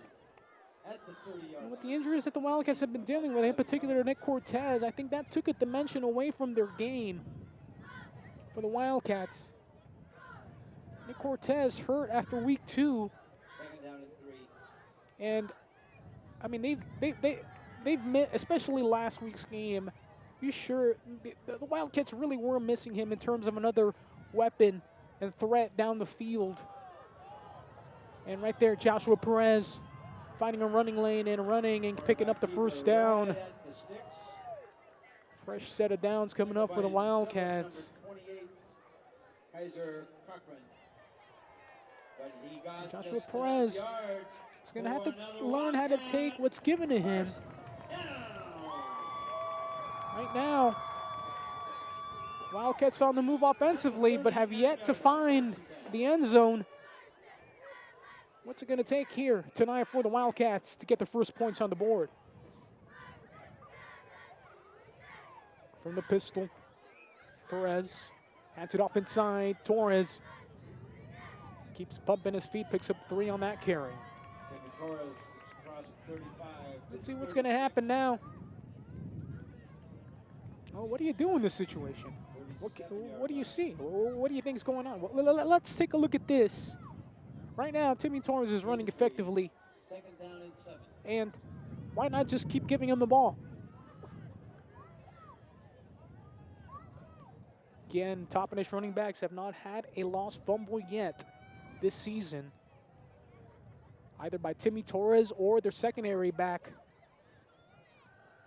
at the 30-yard With the injuries that the Wildcats have been dealing with, in particular Nick Cortez, I think that took a dimension away from their game for the Wildcats. Nick Cortez hurt after week 2. Second down and 3. And I mean, they've met, especially last week's game. You sure the Wildcats really were missing him in terms of another weapon and threat down the field. And right there, Joshua Perez finding a running lane and running and picking up the first down. Fresh set of downs coming up for the Wildcats. Joshua Perez is going to have to learn how to take what's given to him. Right now, Wildcats on the move offensively, but have yet to find the end zone. What's it going to take here tonight for the Wildcats to get the first points on the board? From the pistol, Perez hands it off inside. Torres keeps pumping his feet, picks up 3 on that carry. Let's see what's going to happen now. Oh, what do you do in this situation? What do you see? What do you think is going on? Well, let's take a look at this. Right now, Timmy Torres is running effectively. Second down and 7. And why not just keep giving him the ball? Again, Toppenish running backs have not had a lost fumble yet this season, either by Timmy Torres or their secondary back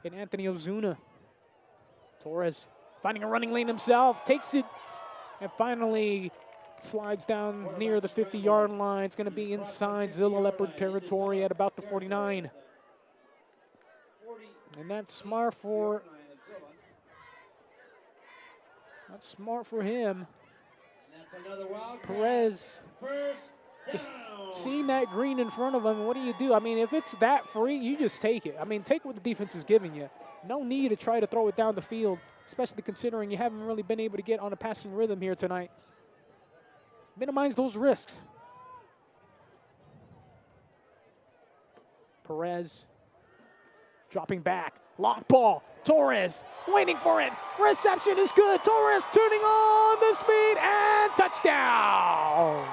in Anthony Ozuna. Torres finding a running lane himself, takes it, and finally slides down near the 50-yard line. It's going to be inside Zillah Leopard territory at about the 49. And that's smart for him. Perez just seeing that green in front of him. What do? I mean, if it's that free, you just take it. I mean, take what the defense is giving you. No need to try to throw it down the field, especially considering you haven't really been able to get on a passing rhythm here tonight. Minimize those risks. Perez dropping back. Long ball. Torres waiting for it. Reception is good. Torres turning on the speed and touchdown.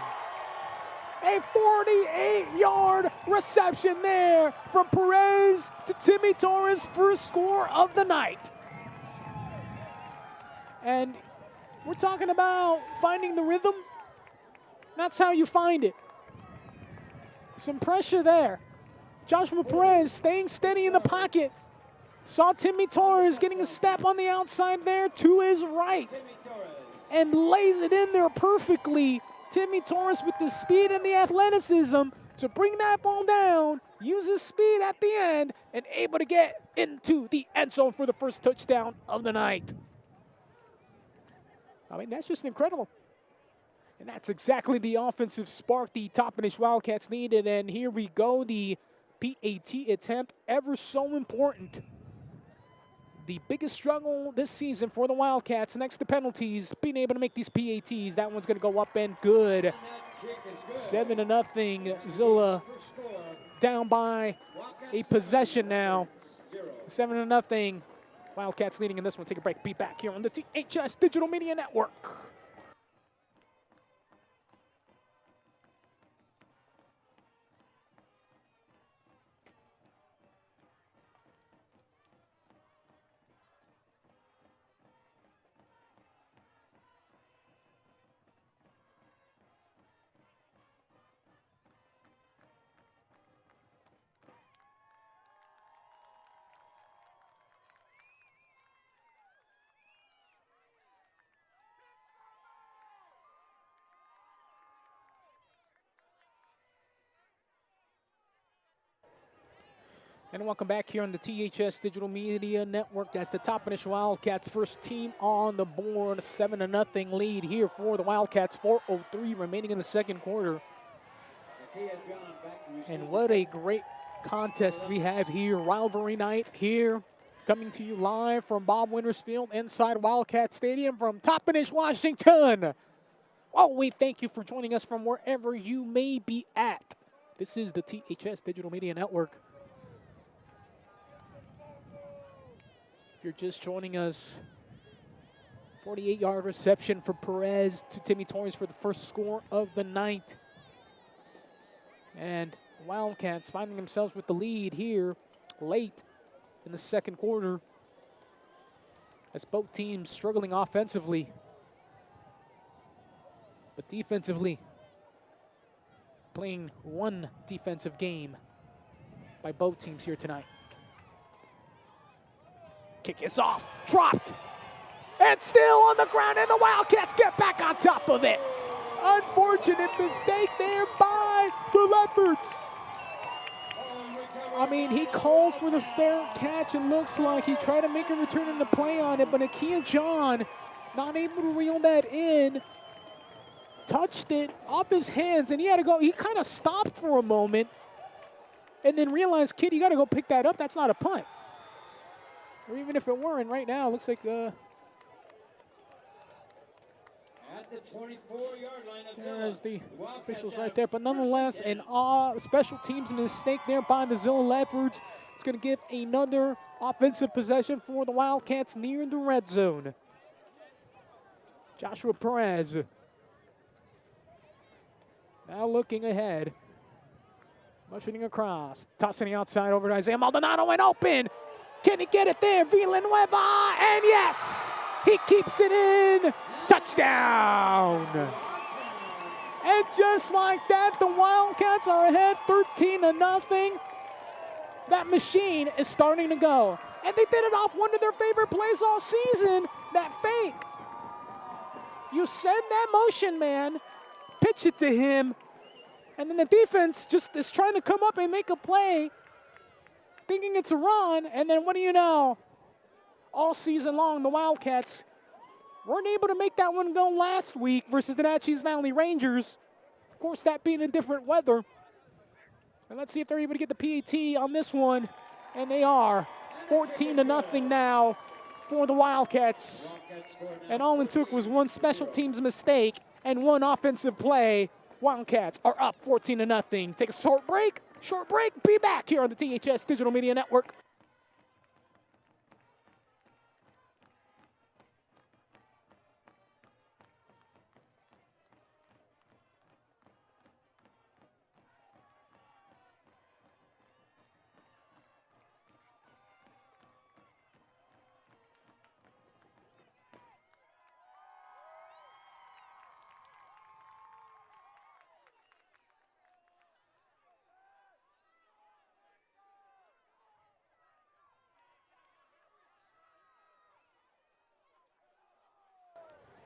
A 48-yard reception there from Perez to Timmy Torres, first score of the night. And we're talking about finding the rhythm. That's how you find it. Some pressure there. Joshua Perez staying steady in the pocket. Saw Timmy Torres getting a step on the outside there to his right. And lays it in there perfectly. Timmy Torres with the speed and the athleticism to bring that ball down, uses speed at the end, and able to get into the end zone for the first touchdown of the night. I mean, that's just incredible. And that's exactly the offensive spark the Toppenish Wildcats needed. And here we go, the PAT attempt, ever so important. The biggest struggle this season for the Wildcats, next to penalties, being able to make these PATs. That one's going to go up and good. 7-0. Zillah down by a possession now. 7-0. Wildcats leading in this one. Take a break. Be back here on the THS Digital Media Network. And welcome back here on the THS Digital Media Network. That's the Toppenish Wildcats, first team on the board. 7-0 lead here for the Wildcats. 4:03 remaining in the second quarter. And what a great contest we have here. Rivalry night here coming to you live from Bob Winters Field inside Wildcat Stadium from Toppenish, Washington. Oh, we thank you for joining us from wherever you may be at. This is the THS Digital Media Network. If you're just joining us, 48-yard reception for Perez to Timmy Torres for the first score of the night. And Wildcats finding themselves with the lead here late in the second quarter as both teams struggling offensively. But defensively, playing one defensive game by both teams here tonight. Kick is off, dropped, and still on the ground, and the Wildcats get back on top of it. Unfortunate mistake there by the Leopards. I mean, he called for the fair catch, it looks like. He tried to make a return in the play on it, but Nakia John not able to reel that in. Touched it off his hands, and he had to go. He kind of stopped for a moment and then realized, kid, you got to go pick that up. That's not a punt. Or even if it weren't, right now, it looks like at the 24-yard line of there's the Wildcats officials have right there. But nonetheless, an special teams mistake there by the Zillah Leopards. It's going to give another offensive possession for the Wildcats near the red zone. Joshua Perez now looking ahead. Motioning across. Tossing the outside over to Isaiah Maldonado and open. Can he get it there? Villanueva, and yes! He keeps it in. Touchdown! And just like that, the Wildcats are ahead 13-0. That machine is starting to go. And they did it off one of their favorite plays all season, that fake. You send that motion man, pitch it to him, and then the defense just is trying to come up and make a play, thinking it's a run, and then what do you know? All season long, the Wildcats weren't able to make that one go last week versus the Natchez Valley Rangers. Of course, that being in different weather. And let's see if they're able to get the PAT on this one, and they are. 14-0 now for the Wildcats. And all it took was one special teams mistake and one offensive play. Wildcats are up 14-0. Take a short break. Be back here on the THS Digital Media Network.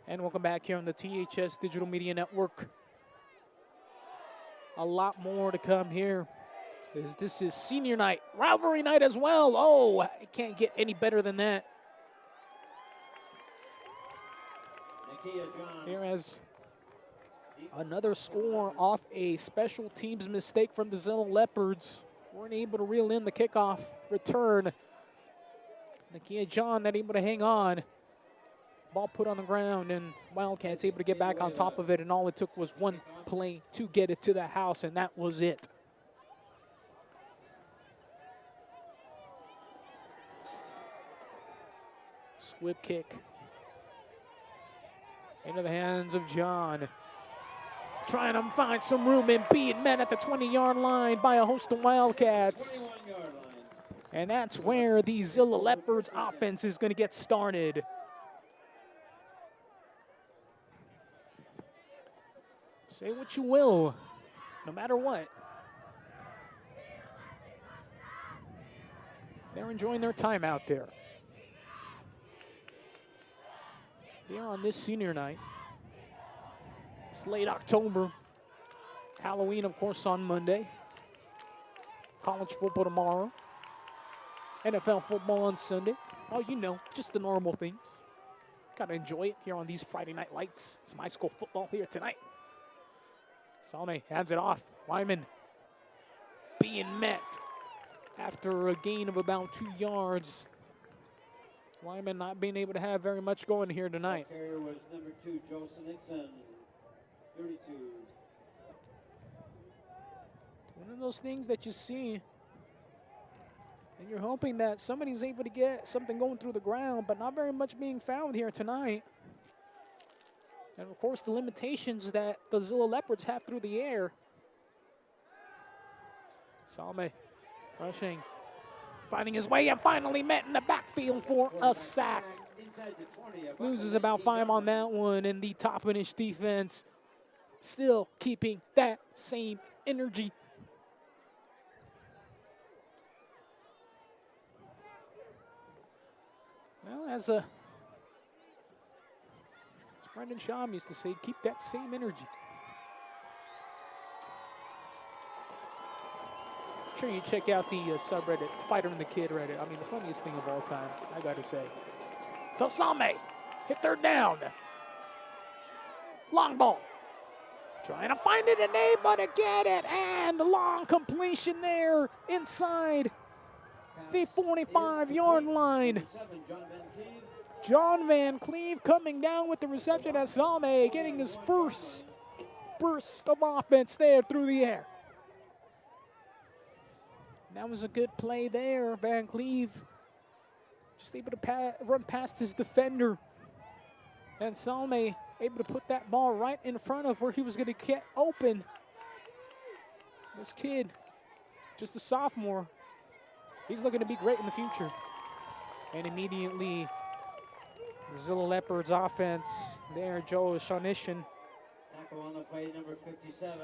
And welcome back here on the THS Digital Media Network. A lot more to come here, as this is senior night, rivalry night as well. Oh, it can't get any better than that. Here as another score off a special teams mistake from the Zillah Leopards. Weren't able to reel in the kickoff return. Nakia John not able to hang on. Ball put on the ground, and Wildcats able to get back on top of it, and all it took was one play to get it to the house, and that was it. Squib kick into the hands of John. Trying to find some room and being met at the 20-yard line by a host of Wildcats. And that's where the Zillah Leopards offense is going to get started. Say what you will, no matter what. They're enjoying their time out there. Here on this senior night. It's late October. Halloween, of course, on Monday. College football tomorrow. NFL football on Sunday. Oh, you know, just the normal things. Gotta enjoy it here on these Friday night lights. Some high school football here tonight. Sane hands it off. Wyman being met after a gain of about 2 yards Lyman not being able to have very much going here tonight. Carrier was number 2, Joe Nixon, 32. One of those things that you see, and you're hoping that somebody's able to get something going through the ground, but not very much being found here tonight. And of course, the limitations that the Zillah Leopards have through the air. Salme rushing, finding his way, and finally met in the backfield for a sack. Inside the 20, Loses about 5 on that one, and the Toppenish defense still keeping that same energy. Well, as Brendan Shaw used to say, keep that same energy. Make sure you check out the subreddit, Fighter and the Kid Reddit. I mean, the funniest thing of all time, I gotta say. So Salme hit 3rd down. Long ball. Trying to find it and able to get it. And a long completion there inside the 45-yard line. John Van Cleve coming down with the reception as Salme getting his first burst of offense there through the air. That was a good play there. Van Cleve just able to run past his defender. And Salme able to put that ball right in front of where he was going to get open. This kid, just a sophomore, he's looking to be great in the future. And immediately, the Zillah Leopards offense there, Joe Shaunishan. Tackle on the play, number 57,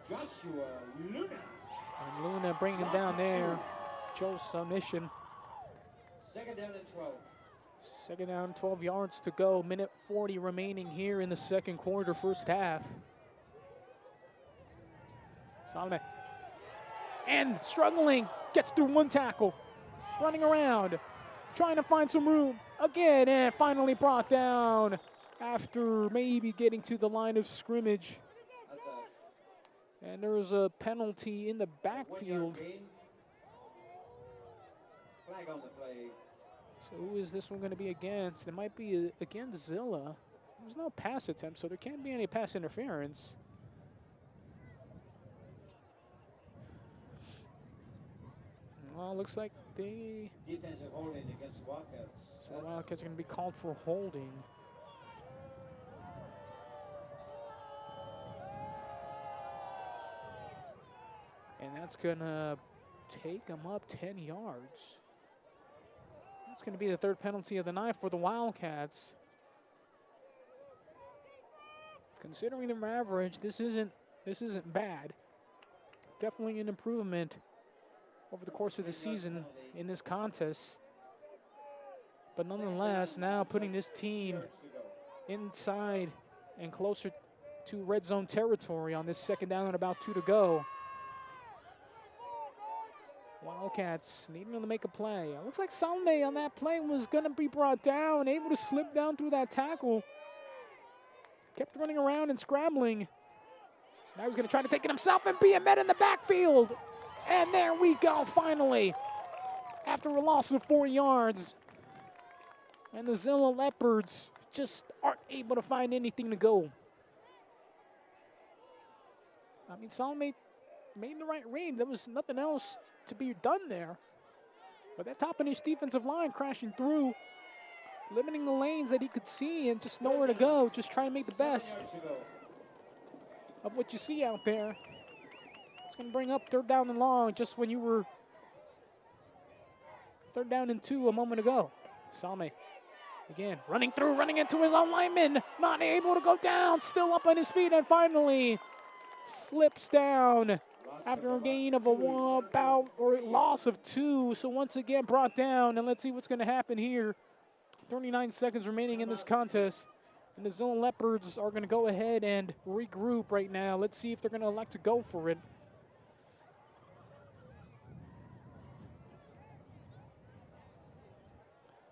Joshua Luna. And Luna bringing him down there, Joe Shaunishan. 2nd down and 12. 2nd down, 12 yards to go. Minute 40 remaining here in the 2nd quarter, first half. Salme. And struggling, gets through 1 tackle. Running around, trying to find some room. Again, and finally brought down after maybe getting to the line of scrimmage. And there was a penalty in the backfield. Flag on the play. So who is this one going to be against? It might be against Zillah. There's no pass attempt, so there can't be any pass interference. Well, looks like they... Defensive holding against the Wildcats. So the Wildcats are going to be called for holding. And that's going to take them up 10 yards. That's going to be the 3rd penalty of the night for the Wildcats. Considering their average, this isn't bad. Definitely an improvement over the course of the season in this contest. But nonetheless, now putting this team inside and closer to red zone territory on this 2nd down and about 2 to go. Wildcats needing to make a play. It looks like Salme on that play was going to be brought down, able to slip down through that tackle. Kept running around and scrambling. Now he's going to try to take it himself and be met in the backfield. And there we go, finally. After a loss of 4 yards. And the Zillah Leopards just aren't able to find anything to go. I mean, Salme made the right read. There was nothing else to be done there. But that Toppenish defensive line crashing through, limiting the lanes that he could see and just nowhere to go, just trying to make the best of what you see out there. It's going to bring up 3rd down and long just when you were 3rd down and 2 a moment ago. Salme again running through, running into his own lineman, not able to go down, still up on his feet, and finally slips down after a gain of a loss of 2. So once again brought down, and let's see what's going to happen here. 39 seconds remaining in this contest, and the Zillah Leopards are going to go ahead and regroup right now. Let's see if they're going to elect to go for it.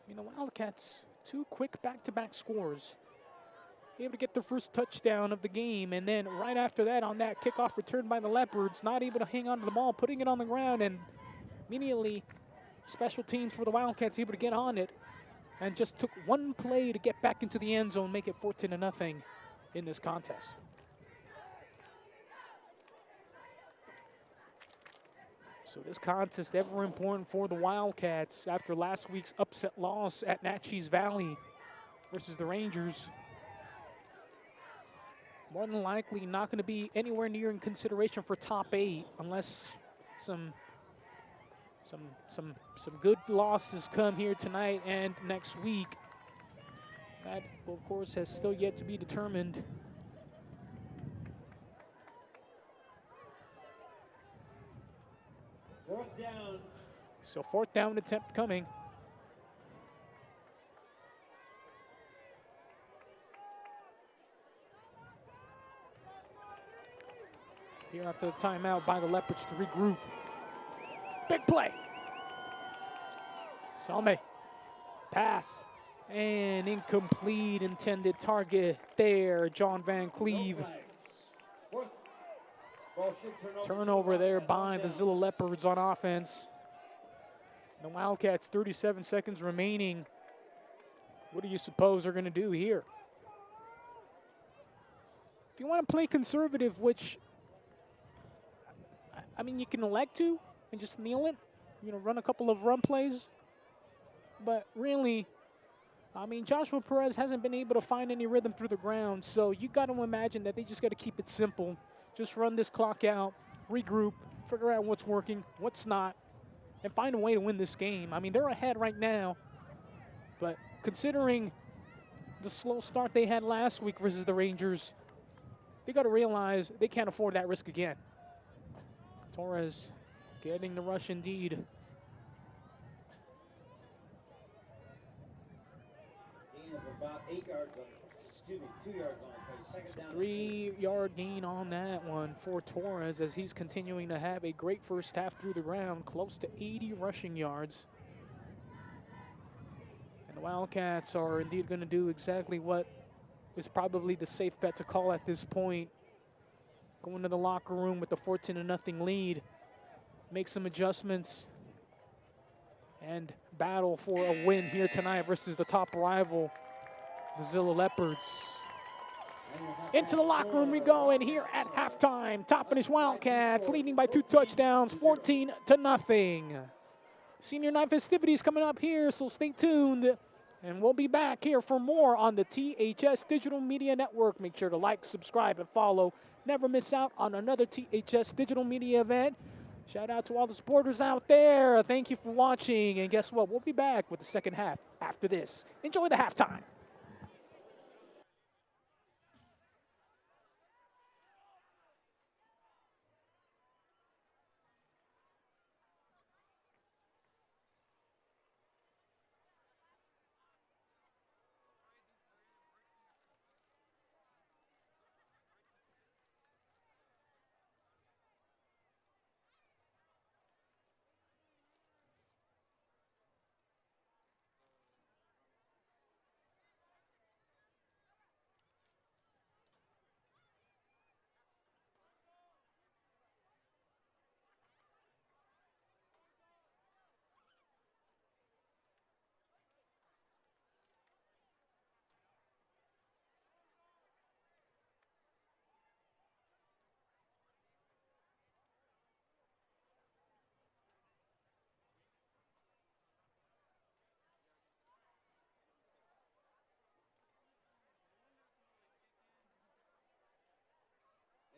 I mean, the Wildcats, 2 quick back-to-back scores. Able to get their first touchdown of the game, and then right after that on that kickoff return by the Leopards, not able to hang on to the ball, putting it on the ground, and immediately special teams for the Wildcats able to get on it and just took one play to get back into the end zone, make it 14-0 in this contest. So this contest ever important for the Wildcats after last week's upset loss at Natchez Valley versus the Rangers. More than likely not going to be anywhere near in consideration for top 8 unless some good losses come here tonight and next week. That, of course, has still yet to be determined. Fourth down. So 4th down attempt coming. Here after the timeout by the Leopards to regroup. Big play. Salme. Pass. And incomplete, intended target there, John Van Cleve. Turnover there by the Zillah Leopards on offense. The Wildcats, 37 seconds remaining. What do you suppose they're going to do here? If you want to play conservative, which, I mean, you can elect to and just kneel it, you know, run a couple of run plays. But really, I mean, Joshua Perez hasn't been able to find any rhythm through the ground, so you got to imagine that they just got to keep it simple. Just run this clock out, regroup, figure out what's working, what's not, and find a way to win this game. I mean, they're ahead right now, but considering the slow start they had last week versus the Rangers, they got to realize they can't afford that risk again. Torres getting the rush indeed. About 8 yards on, excuse me, 2 yards on play. Second down. 3-yard gain on that one for Torres as he's continuing to have a great first half through the ground, close to 80 rushing yards. And the Wildcats are indeed going to do exactly what is probably the safe bet to call at this point. Go into the locker room with a 14-0 lead, make some adjustments, and battle for a win here tonight versus the top rival, the Zillah Leopards. Into the locker room we go, and here at halftime, Toppenish Wildcats leading by 2 touchdowns, 14-0. Senior night festivities coming up here, so stay tuned. And we'll be back here for more on the THS Digital Media Network. Make sure to like, subscribe, and follow. Never miss out on another THS Digital Media event. Shout out to all the supporters out there. Thank you for watching. And guess what? We'll be back with the second half after this. Enjoy the halftime.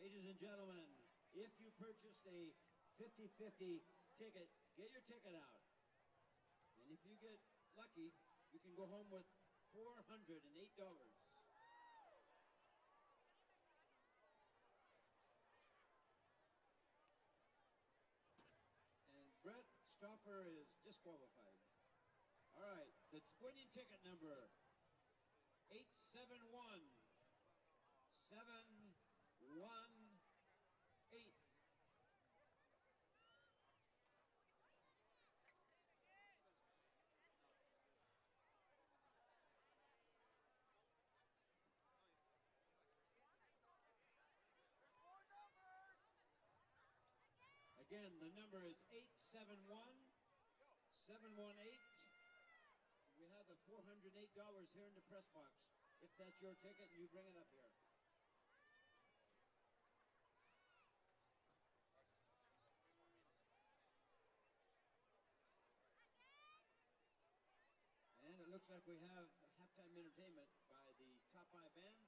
Ladies and gentlemen, if you purchased a 50-50 ticket, get your ticket out. And if you get lucky, you can go home with $408. And Brett Stoffer is disqualified. All right, the winning ticket number, 871-718. Again, the number is 871-718. We have the $408 here in the press box. If that's your ticket, you bring it up here. And it looks like we have halftime entertainment by the Top 5 band.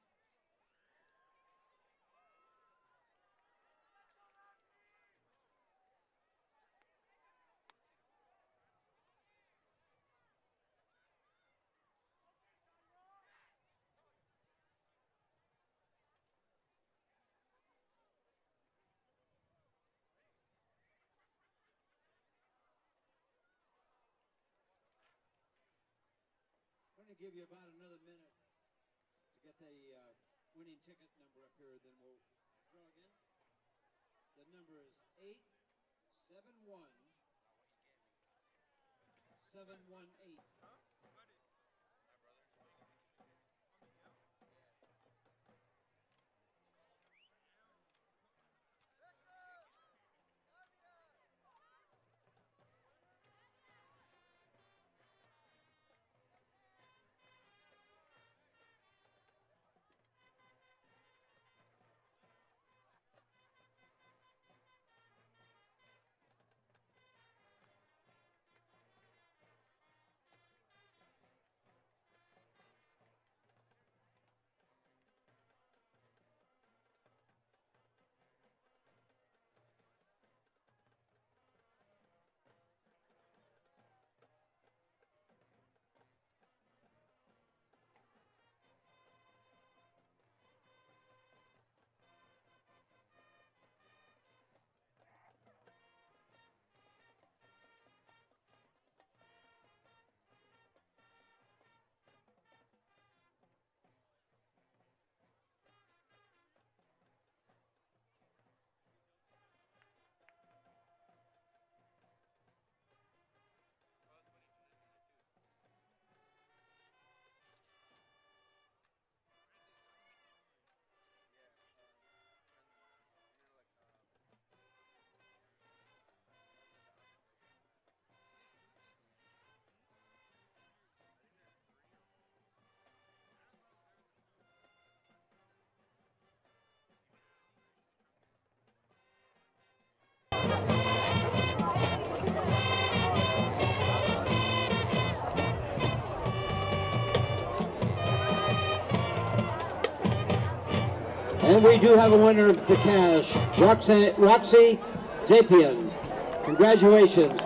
I'm going to give you about another minute to get the winning ticket number up here, then we'll draw again. The number is 871718. And we do have a winner of the cash, Roxy Zapian. Congratulations.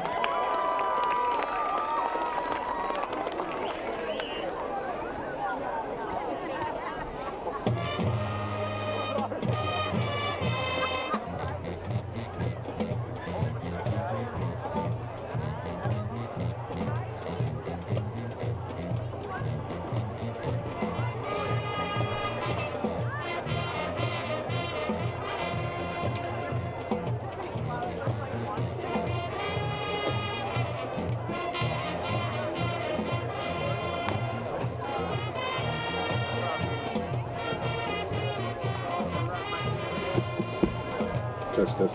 Test.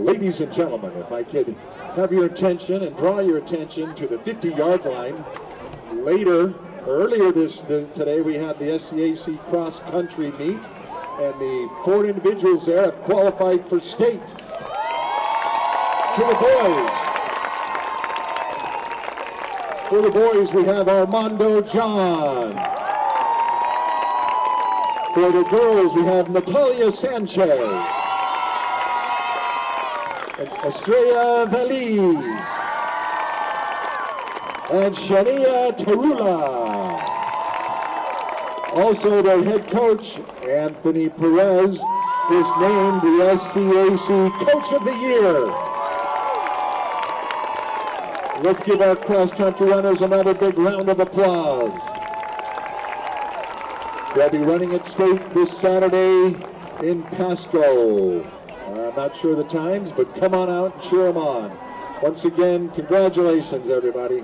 Ladies and gentlemen, if I could have your attention and draw your attention to the 50-yard line. Earlier today, we had the SCAC cross-country meet, and the 4 individuals there have qualified for state. To the boys. For the boys, we have Armando John. For the girls, we have Natalia Sanchez. Estrella Valiz, and Shania Tarula. Also, their head coach, Anthony Perez, is named the SCAC Coach of the Year. Let's give our cross-country runners another big round of applause. They'll be running at state this Saturday in Pasco. I'm not sure the times, but come on out and cheer them on. Once again, congratulations, everybody.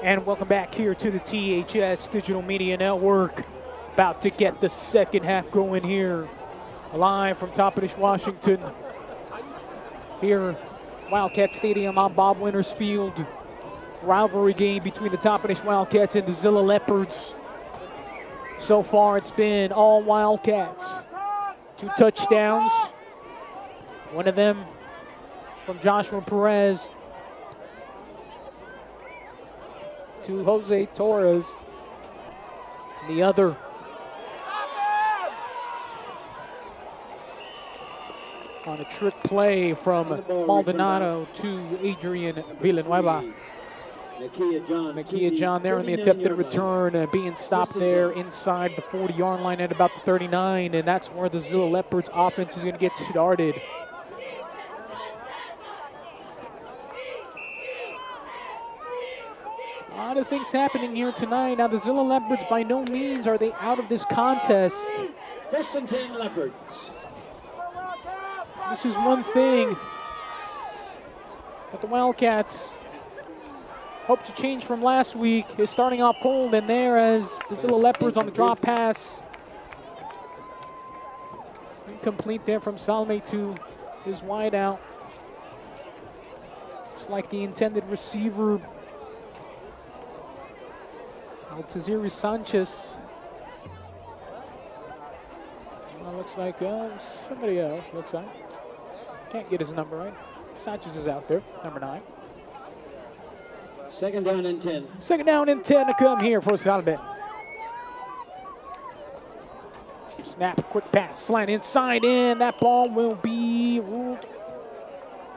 And welcome back here to the THS Digital Media Network. About to get the second half going here. Live from Toppenish, Washington. Here, Wildcat Stadium on Bob Winters Field. Rivalry game between the Toppenish Wildcats and the Zillah Leopards. So far, it's been all Wildcats. 2 touchdowns. One of them from Joshua Perez to Jose Torres. And the other on a trick play from Maldonado to Adrian Villanueva. Nakia John there on the attempted return, being stopped there inside the 40-yard line at about the 39, and that's where the Zillah Leopards offense is going to get started. lot of things happening here tonight. Now the Zillah Leopards, by no means are they out of this contest. First and 10 Leopards. This is one thing that the Wildcats hope to change from last week, is starting off cold, and there as the Zillah Leopards on the drop pass. Incomplete there from Salme to his wideout. Just like the intended receiver, Altaziri Sanchez. Well, looks like somebody else, looks like. Can't get his number right. Sanchez is out there, number 9. Second down and 10. Second down and 10 to come here for Salme. Snap, quick pass, slant inside in. That ball will be ruled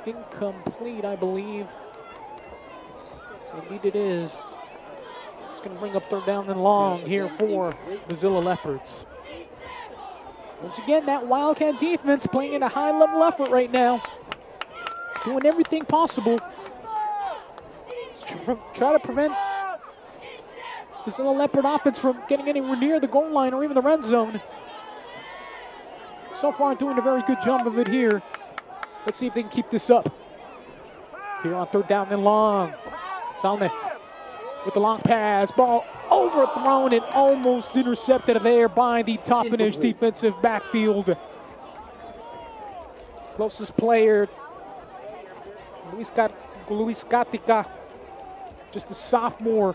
incomplete, I believe. Indeed it is. It's going to bring up third down and long here for the Zillah Leopards. Once again, that Wildcat defense playing at a high-level effort right now. Doing everything possible to try to prevent the Zillah Leopard offense from getting anywhere near the goal line or even the red zone. So far, doing a very good job of it here. Let's see if they can keep this up. Here on third down and long. Salme with the long pass. Ball overthrown and almost intercepted there by the Toppenish defensive backfield. Closest player, Luis Gatica, just a sophomore.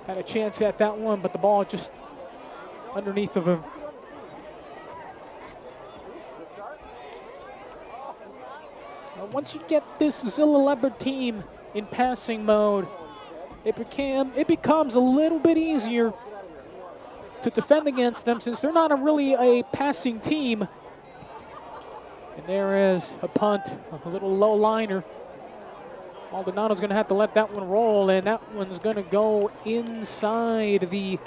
Had a chance at that one, but the ball just underneath of him. Once you get this Zillah Leopard team in passing mode, it becomes a little bit easier to defend against them since they're not really a passing team. And there is a punt, a little low liner. Maldonado's going to have to let that one roll, and that one's going to go inside the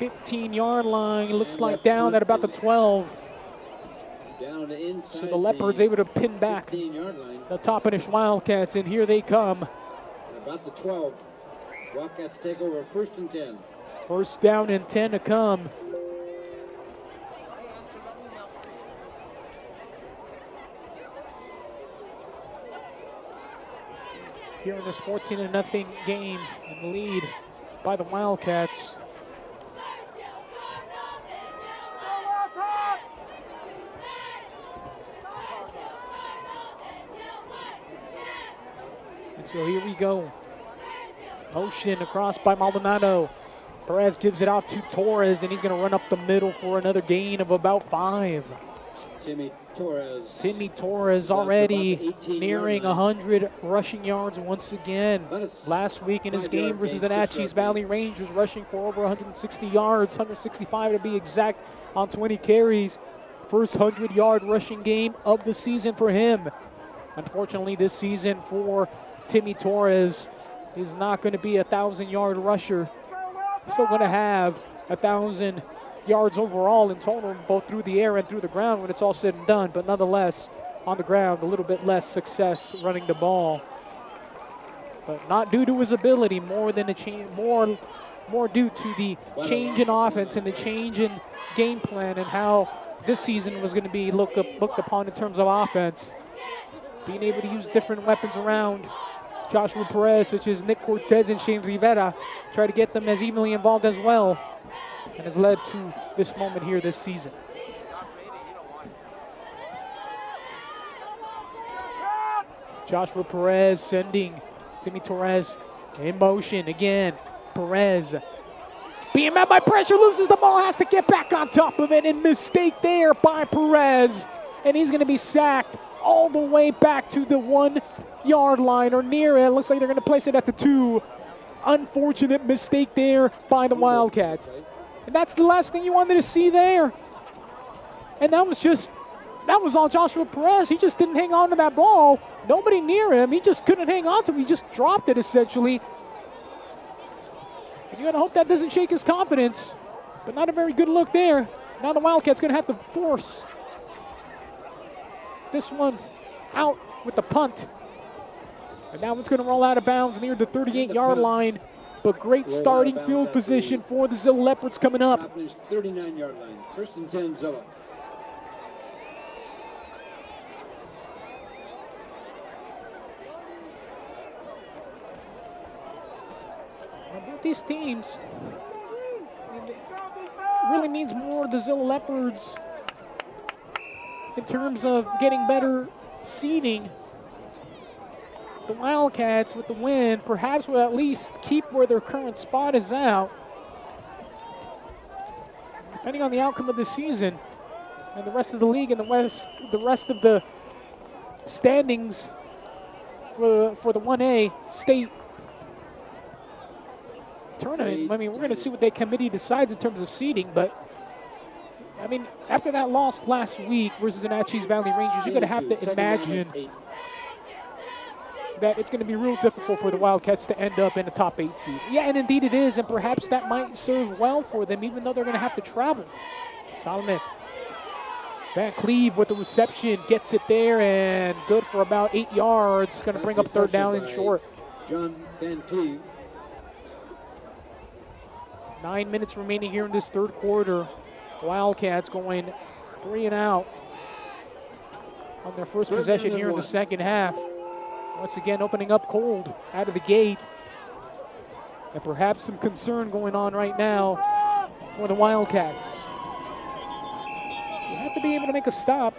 15-yard line. It looks like down at about the 12. Down inside So the Leopards able to pin back 15-yard line. the Toppenish Wildcats, and here they come. About the 12. Wildcats take over first and 10. First down and 10 to come. Here in this 14-0 game and lead by the Wildcats. And so here we go. Motion across by Maldonado. Perez gives it off to Torres, and he's going to run up the middle for another gain of about 5. Timmy Torres already nearing 100 rushing yards once again. Last week in his game versus the Natchez Valley Rangers, rushing for over 160 yards, 165 to be exact on 20 carries. First 100-yard rushing game of the season for him. Unfortunately, this season for Timmy Torres is not going to be a 1,000-yard rusher. He's still going to have 1,000 yards overall in total, both through the air and through the ground when it's all said and done. But nonetheless, on the ground, a little bit less success running the ball. But not due to his ability, more than more due to the change in offense and the change in game plan and how this season was going to be looked upon in terms of offense. Being able to use different weapons around Joshua Perez, such as Nick Cortez and Shane Rivera, try to get them as evenly involved as well, and has led to this moment here this season. Joshua Perez sending Timmy Torres in motion again. Perez being met by pressure, loses the ball, has to get back on top of it, and mistake there by Perez, and he's going to be sacked all the way back to the 1-yard line or near it. Looks like they're going to place it at the 2. Unfortunate mistake there by the Wildcats. And that's the last thing you wanted to see there. And that was all Joshua Perez. He just didn't hang on to that ball. Nobody near him. He just couldn't hang on to it. He just dropped it essentially. And you got to hope that doesn't shake his confidence. But not a very good look there. Now the Wildcats going to have to force this one out with the punt. And that one's going to roll out of bounds near the 38-yard line. But great starting field position for the Zillah Leopards coming up. 39-yard line. First and 10, Zillah. Both these teams, it really means more to the Zillah Leopards in terms of getting better seeding. The Wildcats with the win perhaps will at least keep where their current spot is out. Depending on the outcome of the season and the rest of the league and the rest of the standings for the 1A state tournament. I mean, we're going to see what the committee decides in terms of seeding, but I mean, after that loss last week versus the Natchez Valley Rangers, you're going to have to imagine that it's going to be real difficult for the Wildcats to end up in a top 8 seed. Yeah, and indeed it is, and perhaps that might serve well for them, even though they're going to have to travel. Solomon Van Cleve with the reception, gets it there, and good for about 8 yards. Going to bring up third down and short. John Van Cleve. 9 minutes remaining here in this third quarter. Wildcats going 3 and out on their first possession here in the second half. Once again, opening up cold out of the gate. And perhaps some concern going on right now for the Wildcats. You have to be able to make a stop.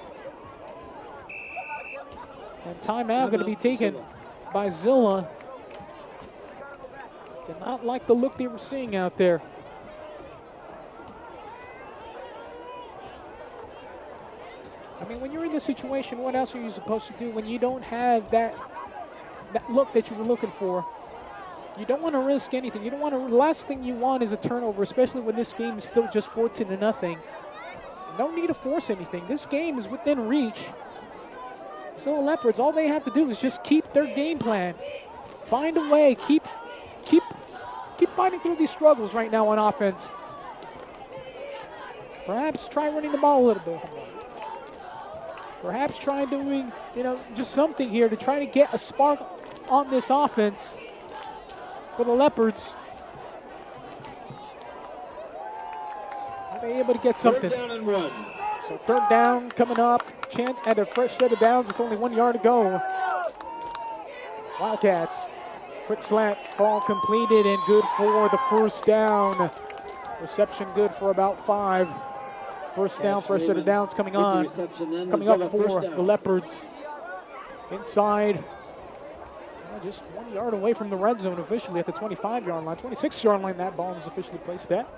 And timeout going to be taken by Zillah. Did not like the look they were seeing out there. I mean, when you're in this situation, what else are you supposed to do when you don't have that look that you were looking for? You don't want to risk anything. You don't want to. The last thing you want is a turnover, especially when this game is still just 14-0. No need to force anything. This game is within reach. So the Leopards, all they have to do is just keep their game plan. Find a way. Keep fighting through these struggles right now on offense. Perhaps try running the ball a little bit. Perhaps try doing, just something here to try to get a spark on this offense for the Leopards. Are they able to get something? Third down and 1. So third down coming up. Chance at a fresh set of downs with only 1 yard to go. Wildcats. Quick slant, ball completed and good for the first down. Reception good for about 5. First down, fresh set of downs coming on. Coming up for the Leopards. Inside. Just 1 yard away from the red zone officially at the 25-yard line. 26-yard line that ball was officially placed at.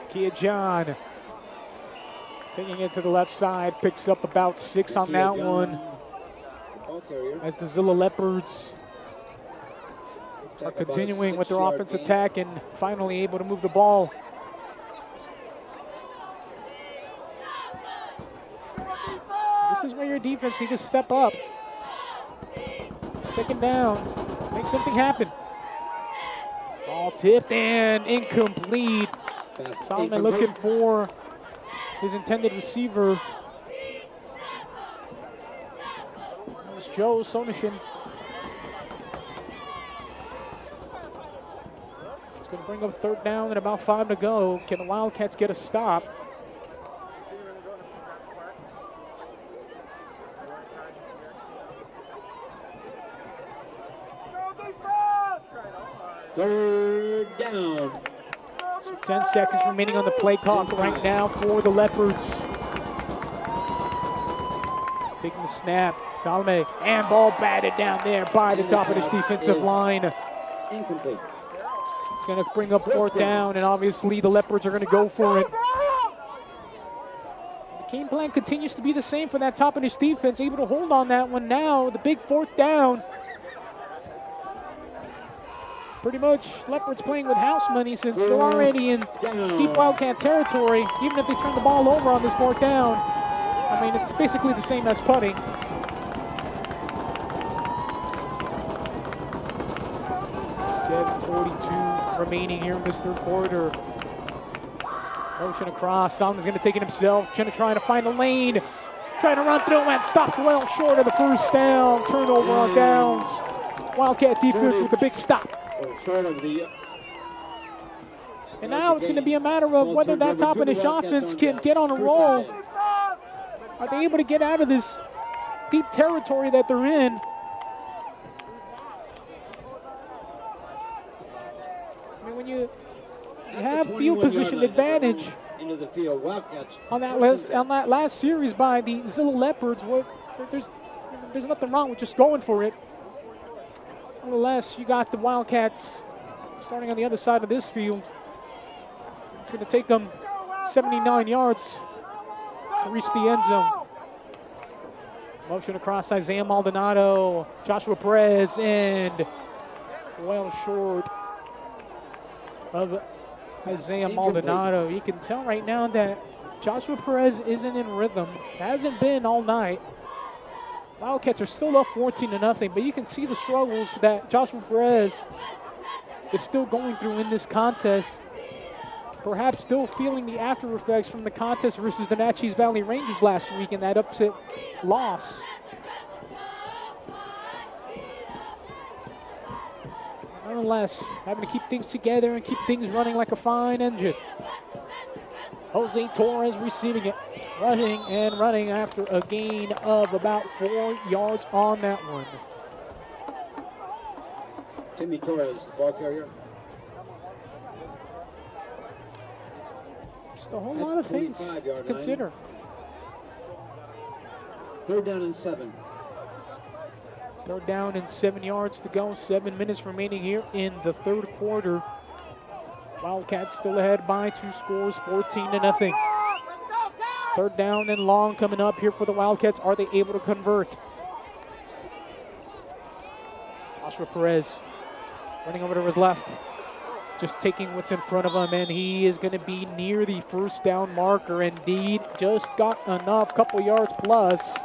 Kia John taking it to the left side, picks up about 6 on that one. As the Zillah Leopards are continuing with their offense attack and finally able to move the ball. This is where your defense needs to step up. Second down, make something happen. Ball tipped and incomplete. Solomon looking for his intended receiver. That was Joe Sonishin. It's going to bring up third down and about 5 to go. Can the Wildcats get a stop? Third down. So 10 seconds remaining on the play clock right now for the Leopards. Taking the snap, Salome, and ball batted down there by the top of this defensive line. Incomplete. It's going to bring up fourth down, and obviously the Leopards are going to go for it. The game plan continues to be the same for that top of this defense, able to hold on that one now. The big fourth down. Pretty much Leopards playing with house money since they're already in deep Wildcat territory. Even if they turn the ball over on this fourth down, I mean, it's basically the same as putting. 7:42 remaining here in this third quarter. Motion across. Solomon's going to take it himself. Trying to find the lane. Trying to run through and stopped well short of the first down. Turnover on downs. Wildcat defense with the big stop. And now it's going to be a matter of whether that Toppenish offense can get on a roll. Are they able to get out of this deep territory that they're in? I mean, when you have field position advantage into the field, Wildcats on that last series by the Zillah Leopards, there's nothing wrong with just going for it. Nonetheless, you got the Wildcats starting on the other side of this field. It's going to take them 79 yards to reach the end zone. Motion across Isaiah Maldonado, Joshua Perez, and well short of Isaiah Maldonado. You can tell right now that Joshua Perez isn't in rhythm. Hasn't been all night. Wildcats are still up 14-0, but you can see the struggles that Joshua Perez is still going through in this contest. Perhaps still feeling the after effects from the contest versus the Natchez Valley Rangers last week in that upset loss. Nonetheless, having to keep things together and keep things running like a fine engine. Jose Torres receiving it, rushing and running after a gain of about 4 yards on that one. Timmy Torres, the ball carrier. Just a whole lot of things to consider. 3rd down and 7. 3rd down and 7 yards to go. 7 minutes remaining here in the third quarter. Wildcats still ahead by 2 scores, 14-0. 3rd down and long coming up here for the Wildcats. Are they able to convert? Joshua Perez running over to his left. Just taking what's in front of him, and he is going to be near the first down marker. Indeed, just got enough, couple yards plus.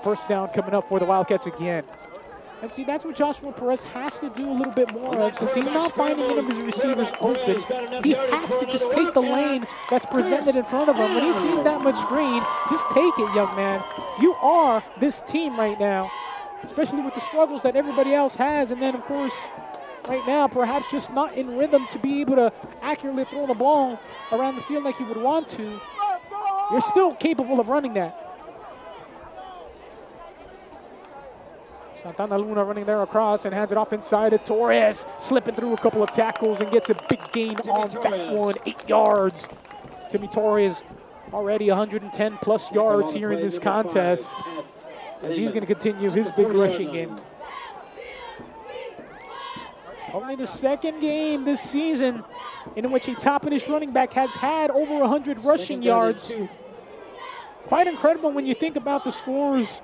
First down coming up for the Wildcats again. And see, that's what Joshua Perez has to do a little bit more of. Since he's not finding any of his receivers open, he has to just take the lane that's presented in front of him. When he sees that much green, just take it, young man. You are this team right now, especially with the struggles that everybody else has. And then, of course, right now, perhaps just not in rhythm to be able to accurately throw the ball around the field like you would want to. You're still capable of running that. Santana Luna running there across and hands it off inside to Torres, slipping through a couple of tackles and gets a big gain on that one, 8 yards. Timmy Torres already 110 plus yards here in this contest as he's going to continue his big rushing game. Only the second game this season in which a Toppenish running back has had over 100 rushing yards. Quite incredible when you think about the scores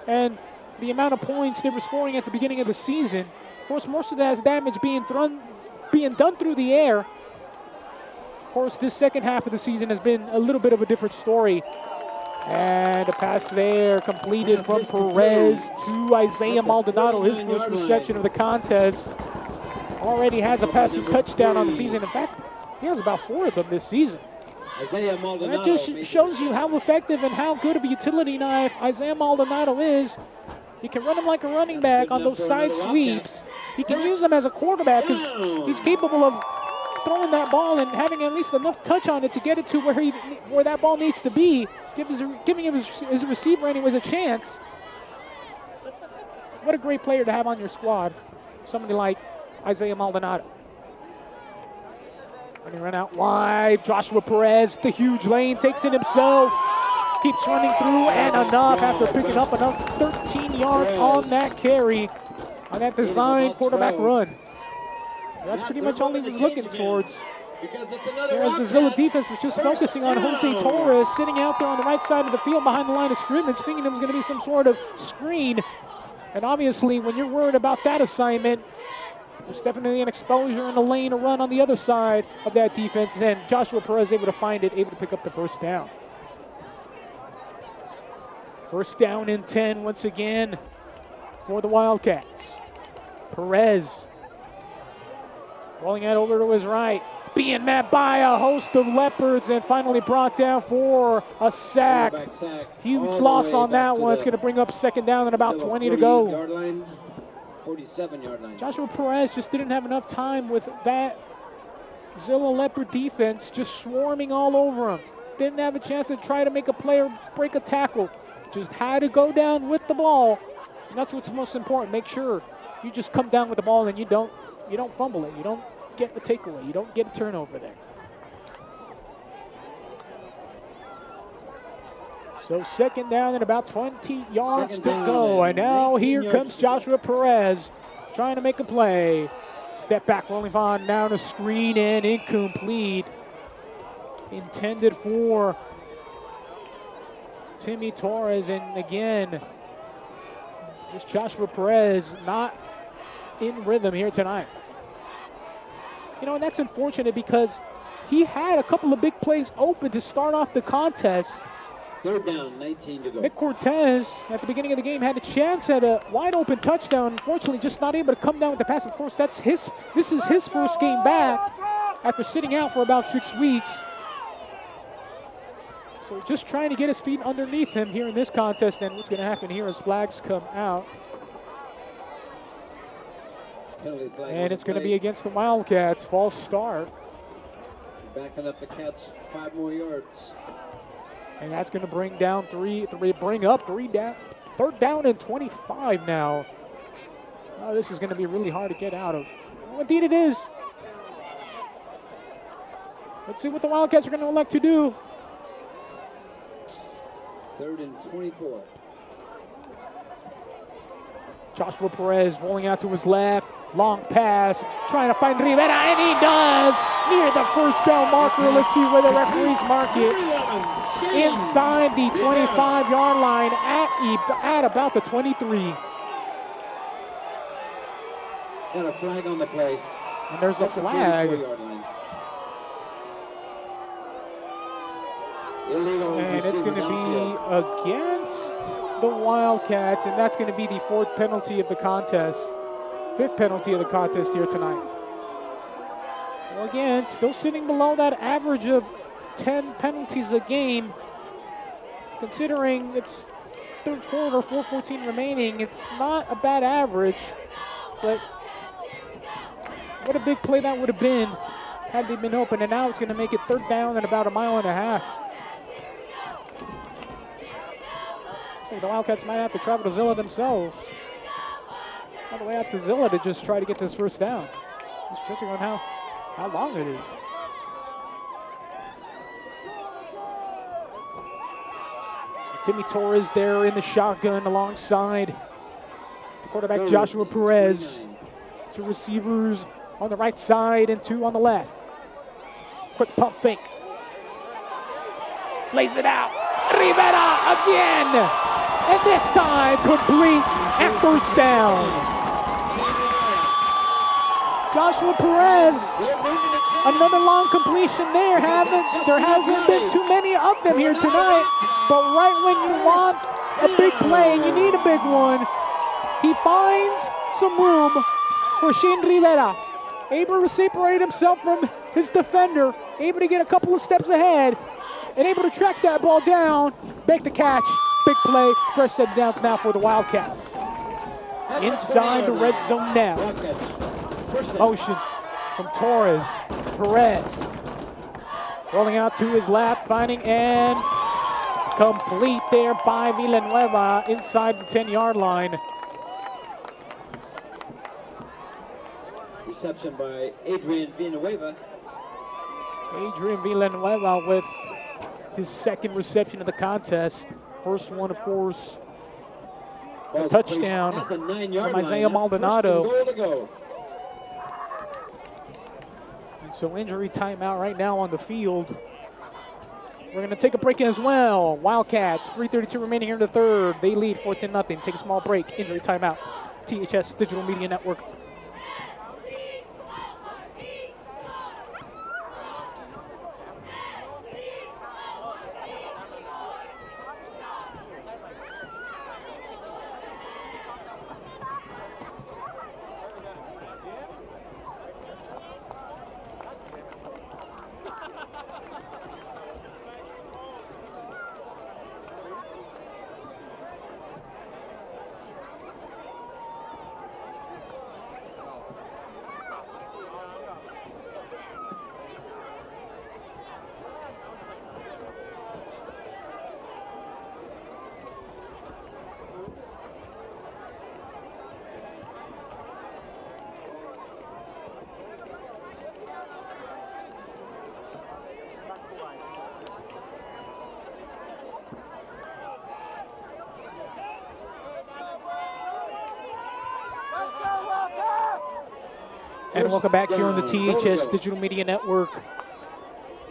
and the amount of points they were scoring at the beginning of the season. Of course, most of that damage being done through the air. Of course, this second half of the season has been a little bit of a different story. And a pass there completed from Perez to Isaiah Maldonado, his first reception of the contest. Already has a passing touchdown on the season. In fact, he has about 4 of them this season. And that just shows you how effective and how good of a utility knife Isaiah Maldonado is. You can run him like a running back on those side sweeps. You can use him as a quarterback because he's capable of throwing that ball and having at least enough touch on it to get it to where that ball needs to be, giving his receiver anyways a chance. What a great player to have on your squad. Somebody like Isaiah Maldonado. When he run out wide, Joshua Perez, the huge lane, takes it himself. Keeps running through and enough after picking up enough 13 yards on that carry, on that design quarterback run. That's pretty much all he was looking towards. Whereas the Zillah defense was just focusing on Jose Torres sitting out there on the right side of the field behind the line of scrimmage, thinking it was going to be some sort of screen. And obviously, when you're worried about that assignment, there's definitely an exposure in the lane, a run on the other side of that defense. And then Joshua Perez able to find it, able to pick up the first down. First down and 10 once again for the Wildcats. Perez Rolling it over to his right. Being met by a host of Leopards and finally brought down for a sack. Huge loss on that one. It's going to bring up second down and about 20 to go. 47-yard line. Joshua Perez just didn't have enough time with that Zillah Leopard defense just swarming all over him. Didn't have a chance to try to make a play or break a tackle. Just had to go down with the ball. And that's what's most important. Make sure you just come down with the ball and you don't fumble it. You don't get a takeaway. You don't get a turnover there. So second down and about 20 yards to go. And now here comes Joshua Perez trying to make a play. Step back, rolling on down a screen and incomplete. Intended for Timmy Torres. And again, just Joshua Perez not in rhythm here tonight. You know, and that's unfortunate because he had a couple of big plays open to start off the contest. Third down, 19 to go. Nick Cortez, at the beginning of the game, had a chance at a wide-open touchdown. Unfortunately, just not able to come down with the pass. Of course, this is his first game back after sitting out for about 6 weeks. So just trying to get his feet underneath him here in this contest. And what's going to happen here as flags come out. And it's going to be against the Wildcats. False start. Backing up the Cats 5 more yards. And that's going to bring down third down and 25 now. Oh, this is going to be really hard to get out of. Oh, indeed it is. Let's see what the Wildcats are going to elect to do. 3rd and 24. Joshua Perez rolling out to his left. Long pass, trying to find Rivera, and he does! Near the first down marker. Let's see where the referees mark it. Inside the 25-yard line at about the 23. And a flag on the play. And there's a flag. And it's going to be against the Wildcats, and that's going to be the 4th penalty of the contest. 5th penalty of the contest here tonight. Well, again, still sitting below that average of 10 penalties a game. Considering it's third quarter, 4:14 remaining, it's not a bad average. But what a big play that would have been had they been open. And now it's going to make it third down and about 1.5 miles. Looks like the Wildcats might have to travel to Zillah themselves. All the way out to Zillah to just try to get this first down. Just judging on how long it is. So Timmy Torres there in the shotgun alongside the quarterback Joshua Perez. 2 receivers on the right side and 2 on the left. Quick pump fake. Lays it out. Rivera again. And this time complete and first down. Joshua Perez, another long completion there. There hasn't been too many of them here tonight, but right when you want a big play, you need a big one, he finds some room for Shane Rivera. Able to separate himself from his defender, able to get a couple of steps ahead, and able to track that ball down, make the catch. Big play, first set downs now for the Wildcats. Inside the red zone now. Motion from Torres, Perez. Rolling out to his left, finding and complete there by Villanueva inside the 10-yard line. Reception by Adrian Villanueva. Adrian Villanueva with his 2nd reception of the contest. First one, of course, a touchdown from Isaiah Maldonado. And so injury timeout right now on the field. We're going to take a break as well. Wildcats, 3:32 remaining here in the third. They lead 14-0. Take a small break. Injury timeout. THS Digital Media Network. And welcome back here on the THS Digital Media Network.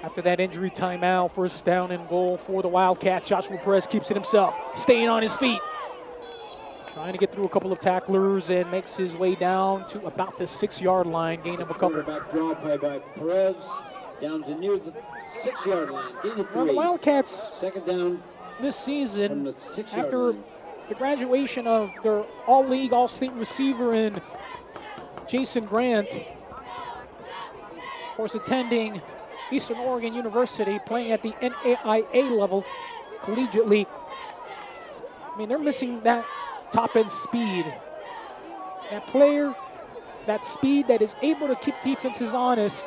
After that injury timeout, first down and goal for the Wildcats. Joshua Perez keeps it himself, staying on his feet. Trying to get through a couple of tacklers and makes his way down to about the 6-yard line, gain of a couple. Quarterback draw play by Perez, down to near the 6-yard line, gain of 3. Well, the Wildcats Second down this from season, the 6-yard after line. the graduation of their all-league, all-state receiver in Jason Grant, of course attending Eastern Oregon University, playing at the NAIA level collegiately. I mean, they're missing that top-end speed. That player, that speed that is able to keep defenses honest,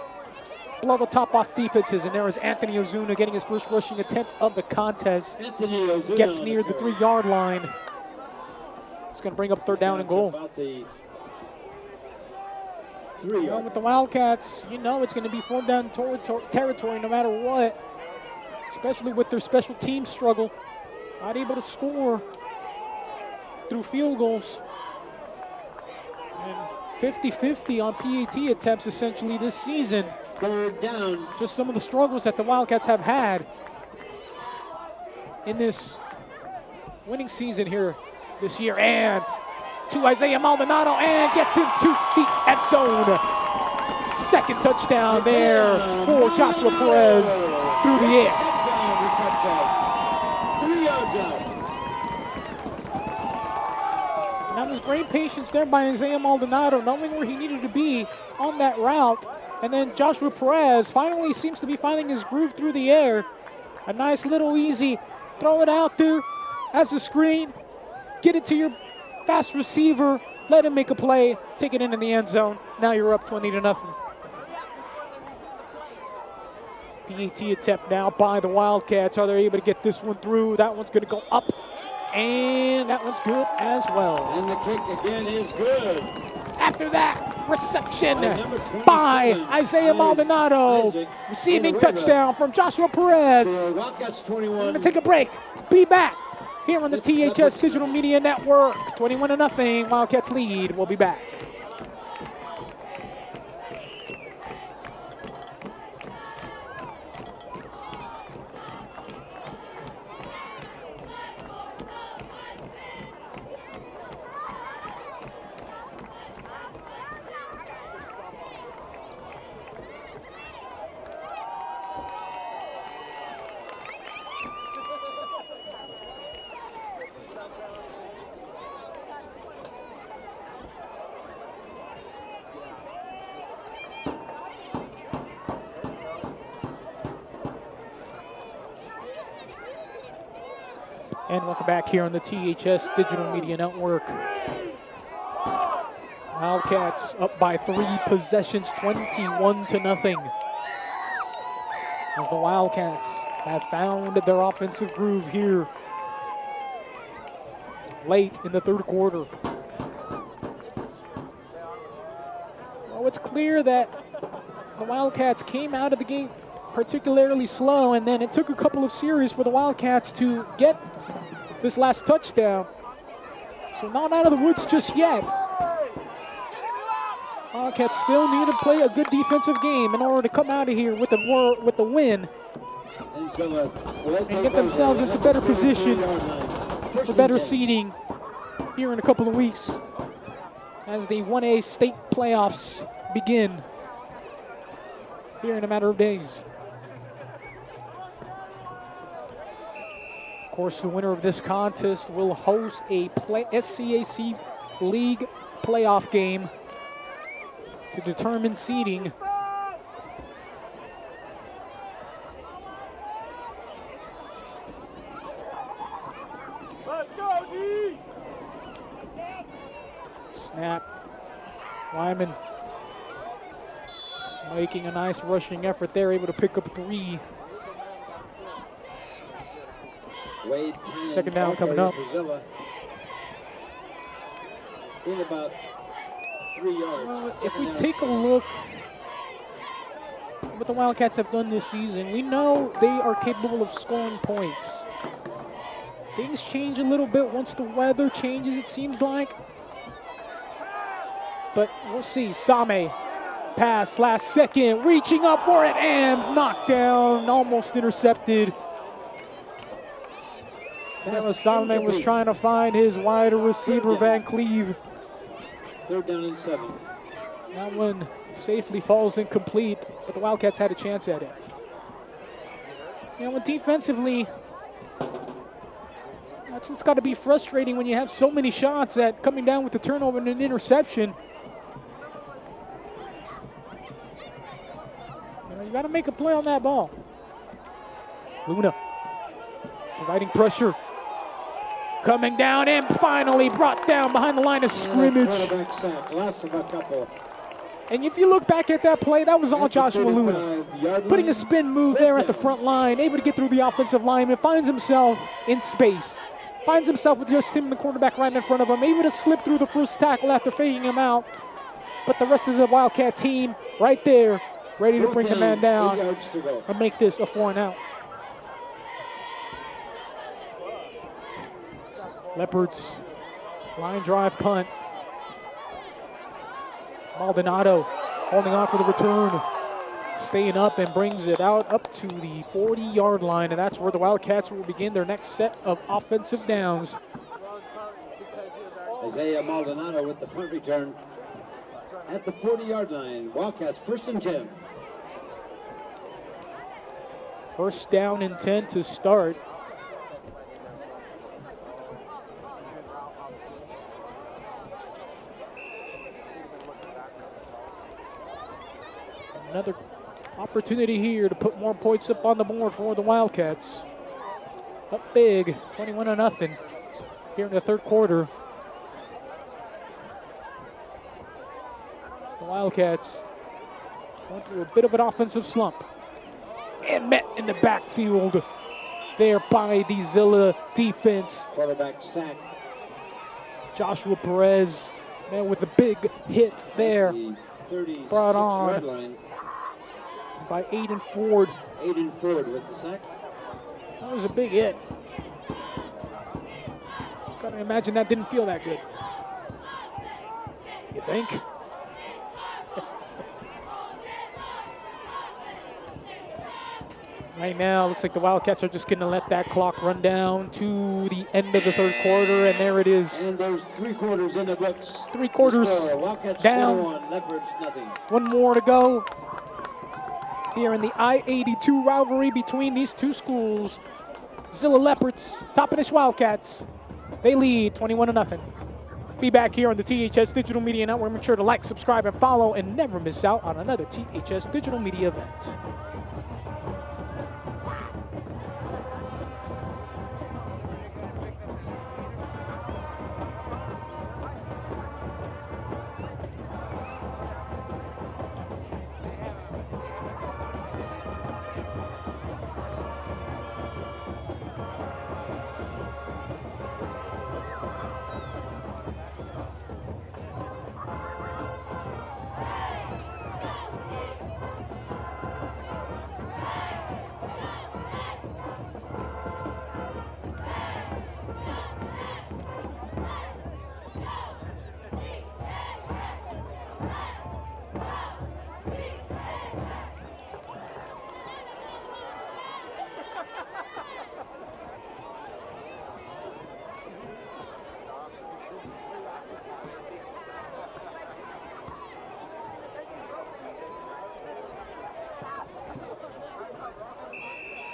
blow the top off defenses. And there is Anthony Ozuna getting his first rushing attempt of the contest. Gets near the 3-yard line. It's going to bring up third down and goal. About the Well, with the Wildcats, you know it's going to be fourth down territory no matter what, especially with their special team struggle. Not able to score through field goals. And 50-50 on PAT attempts essentially this season. Third down. Just some of the struggles that the Wildcats have had in this winning season here this year. And to Isaiah Maldonado, and gets into the end zone. Second touchdown there for Joshua Perez through the air. 3 yards out. Now there's great patience there by Isaiah Maldonado, knowing where he needed to be on that route. And then Joshua Perez finally seems to be finding his groove through the air. A nice little easy, throw it out there as a screen, get it to your fast receiver, let him make a play, take it into the end zone. Now you're up 20-0. PAT attempt now by the Wildcats. Are they able to get this one through? That one's going to go up, and that one's good as well. And the kick again is good. After that reception by Isaiah Maldonado, receiving touchdown from Joshua Perez. Wildcats 21. We're going to take a break. Be back here on the THS Digital Media Network. 21-0, Wildcats lead. We'll be back. And welcome back here on the THS Digital Media Network. Wildcats up by 3 possessions, 21-0. As the Wildcats have found their offensive groove here late in the third quarter. Well, it's clear that the Wildcats came out of the game particularly slow, and then it took a couple of series for the Wildcats to get this last touchdown. So not out of the woods just yet. Wildcats still need to play a good defensive game in order to come out of here with the win and get themselves into better position for better seeding here in a couple of weeks as the 1A state playoffs begin here in a matter of days. Of course, the winner of this contest will host a SCAC League playoff game to determine seeding. Let's go, D! Snap. Lyman making a nice rushing effort there, able to pick up 3. Second down coming up. Zillah. In about 3 yards. Well, if we take a look at what the Wildcats have done this season, we know they are capable of scoring points. Things change a little bit once the weather changes, it seems like. but we'll see. Same, pass last second, reaching up for it and knocked down, almost intercepted. Same was trying to find his wider receiver, Van Cleve. 3rd down and 7. That one safely falls incomplete, but the Wildcats had a chance at it. You know, defensively, that's what's got to be frustrating when you have so many shots that coming down with the turnover and an interception. You got to make a play on that ball. Luna providing pressure. Coming down and finally brought down behind the line of scrimmage. Quarterback sack, lost of a couple. And if you look back at that play, that was all Joshua Luna. Putting a spin move there at the front line, able to get through the offensive line, and finds himself in space. Finds himself with just him and the quarterback right in front of him, able to slip through the first tackle after faking him out. But the rest of the Wildcat team right there, ready to bring the man down and make this a 4-and-out. Leopards, line drive punt. Maldonado holding on for the return. Staying up and brings it out up to the 40-yard line, and that's where the Wildcats will begin their next set of offensive downs. Isaiah Maldonado with the punt return at the 40-yard line. Wildcats 1st and 10. 1st down and 10 to start. Another opportunity here to put more points up on the board for the Wildcats. Up big, 21-0 here in the 3rd quarter. It's the Wildcats going through a bit of an offensive slump. And met in the backfield there by the Zillah defense. Quarterback sack. Joshua Perez, man, with a big hit there. Brought on by Aiden Ford. Aiden Ford with the sack. That was a big hit. Gotta imagine that didn't feel that good. You think? Right now, looks like the Wildcats are just going to let that clock run down to the end of the 3rd quarter, and there it is. And there's 3 quarters in the books. 3 quarters down. 41, Leopards nothing. 1 more to go here in the I-82 rivalry between these two schools. Zillah Leopards, Toppenish Wildcats. They lead 21-0. Be back here on the THS Digital Media Network. Make sure to like, subscribe, and follow, and never miss out on another THS Digital Media event.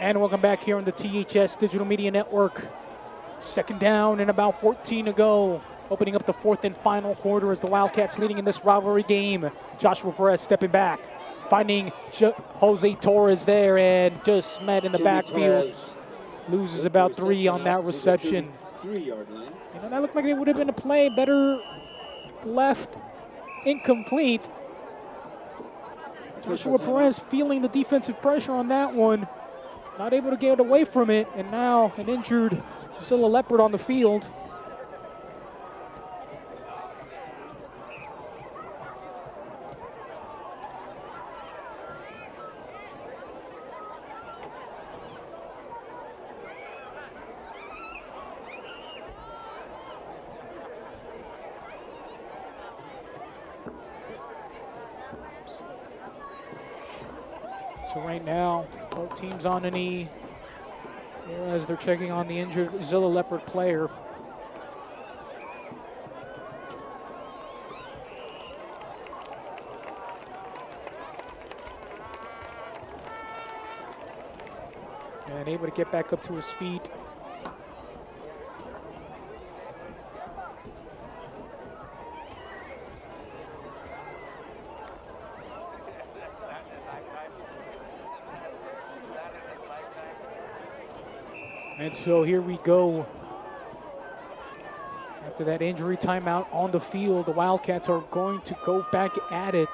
And welcome back here on the THS Digital Media Network. 2nd down and about 14 to go. Opening up the 4th and final quarter as the Wildcats leading in this rivalry game. Joshua Perez stepping back, finding Jose Torres there and just met in the backfield. Loses about 3 on that reception. 3-yard line. You know, that looked like it would have been a play better left incomplete. Joshua Perez feeling the defensive pressure on that one. Not able to get away from it, and now an injured Zillah Leopard on the field. So right now, both teams on a knee here as they're checking on the injured Zillah Leopard player. And able to get back up to his feet. And so here we go. After that injury timeout on the field, the Wildcats are going to go back at it.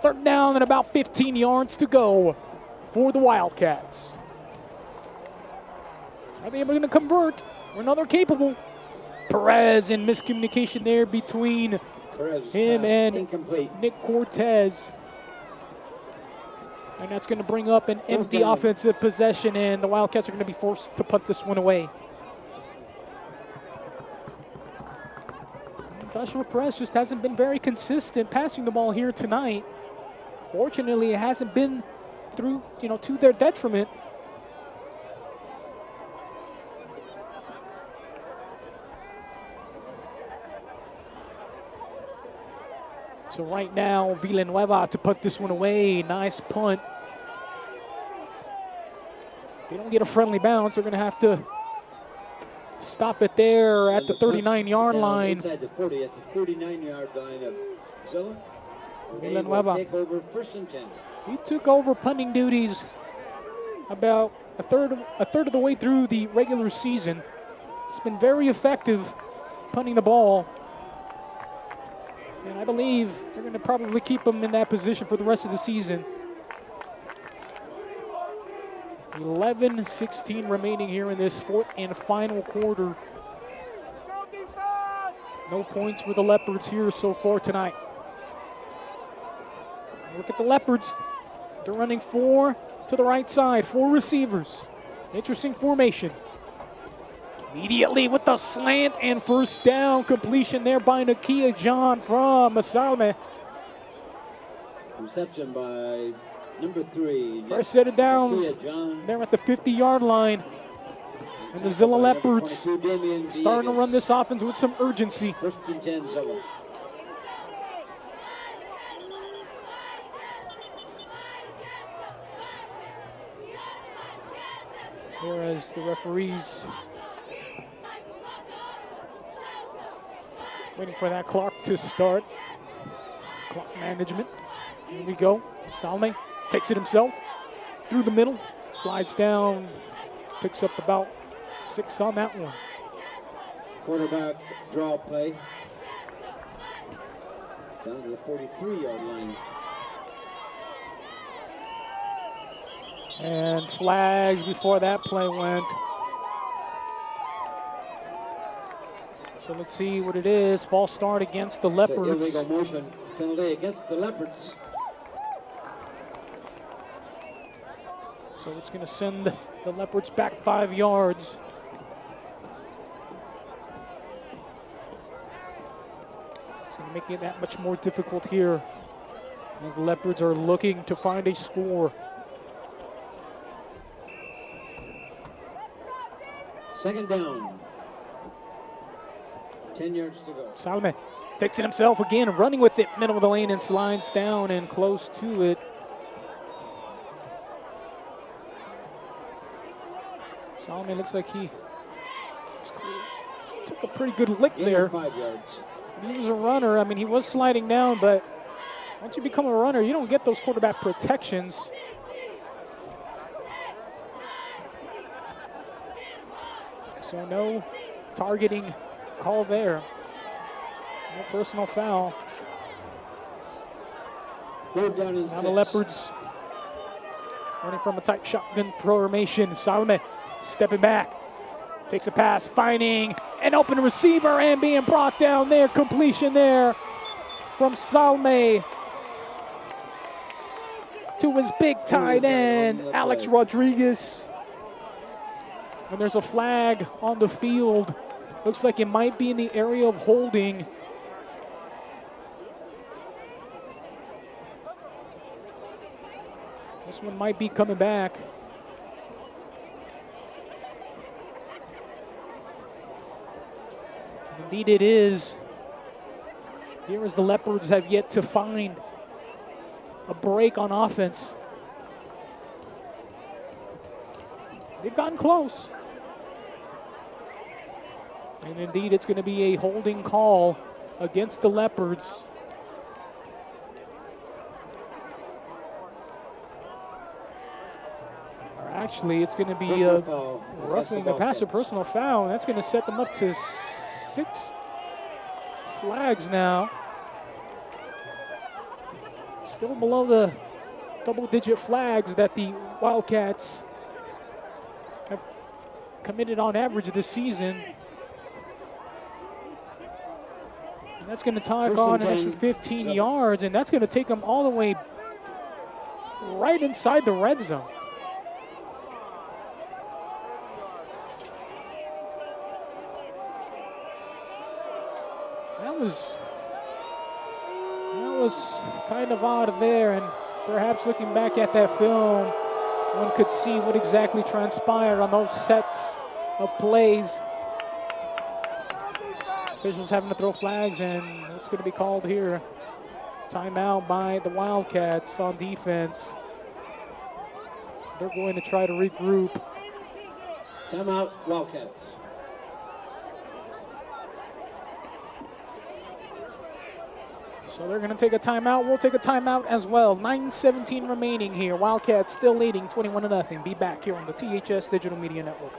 Third down and about 15 yards to go for the Wildcats. Are they able to convert? We're another capable. Perez in miscommunication there between him and Nick Cortez. And that's going to bring up an empty offensive possession, and the Wildcats are going to be forced to punt this one away. Joshua Perez just hasn't been very consistent passing the ball here tonight. Fortunately, it hasn't been through, to their detriment. So right now, Villanueva to put this one away. Nice punt. They don't get a friendly bounce. They're going to have to stop it there at the 39-yard line. Inside the 40, at the 39-yard line of Zillah. Villanueva. Take over 1st and 10. He took over punting duties about a third of the way through the regular season. He's been very effective punting the ball. And I believe they're going to probably keep him in that position for the rest of the season. 11:16 remaining here in this fourth and final quarter. No points for the Leopards here so far tonight. Look at the Leopards. They're running 4 to the right side, 4 receivers. Interesting formation. Immediately with the slant and first down completion there by Nakia John from Salme. Reception by number 3. First set of downs there at the 50-yard line. And the Zillah Leopards starting to run this offense with some urgency. 1st and 10 Zillah. Here as the referees waiting for that clock to start. Clock management. Here we go. Salme takes it himself through the middle, slides down, picks up about 6 on that one. Quarterback draw play. Down to the 43-yard line. And flags before that play went. So let's see what it is. False start against the Leopards. Illegal motion penalty against the Leopards. So it's going to send the Leopards back 5 yards. It's going to make it that much more difficult here as the Leopards are looking to find a score. Second down. 10 yards to go. Salme takes it himself again, running with it, middle of the lane, and slides down and close to it. Salme looks like he took a pretty good lick there. 5 yards. He was a runner. I mean, he was sliding down, but once you become a runner, you don't get those quarterback protections. So no targeting call there. No personal foul. Third down and Now 6. the Leopards running from a tight shotgun formation. Salme stepping back. Takes a pass, finding an open receiver and being brought down there. Completion there from Salme to his big tight end, Alex Rodriguez. And there's a flag on the field. Looks like it might be in the area of holding. This one might be coming back. Indeed it is. Here as the Leopards have yet to find a break on offense. They've gotten close. And indeed it's going to be a holding call against the Leopards. Or actually, it's going to be roughing the passer, personal foul. That's going to set them up to 6 flags now. Still below the double-digit flags that the Wildcats have committed on average this season. And that's going to tack on an extra 15 yards, and that's going to take them all the way right inside the red zone. That was kind of odd there, and perhaps looking back at that film, one could see what exactly transpired on those sets of plays. Officials having to throw flags, and what's going to be called here? Timeout by the Wildcats on defense. They're going to try to regroup. Timeout, Wildcats. So they're going to take a timeout. We'll take a timeout as well. 9:17 remaining here. Wildcats still leading 21-0. Be back here on the THS Digital Media Network.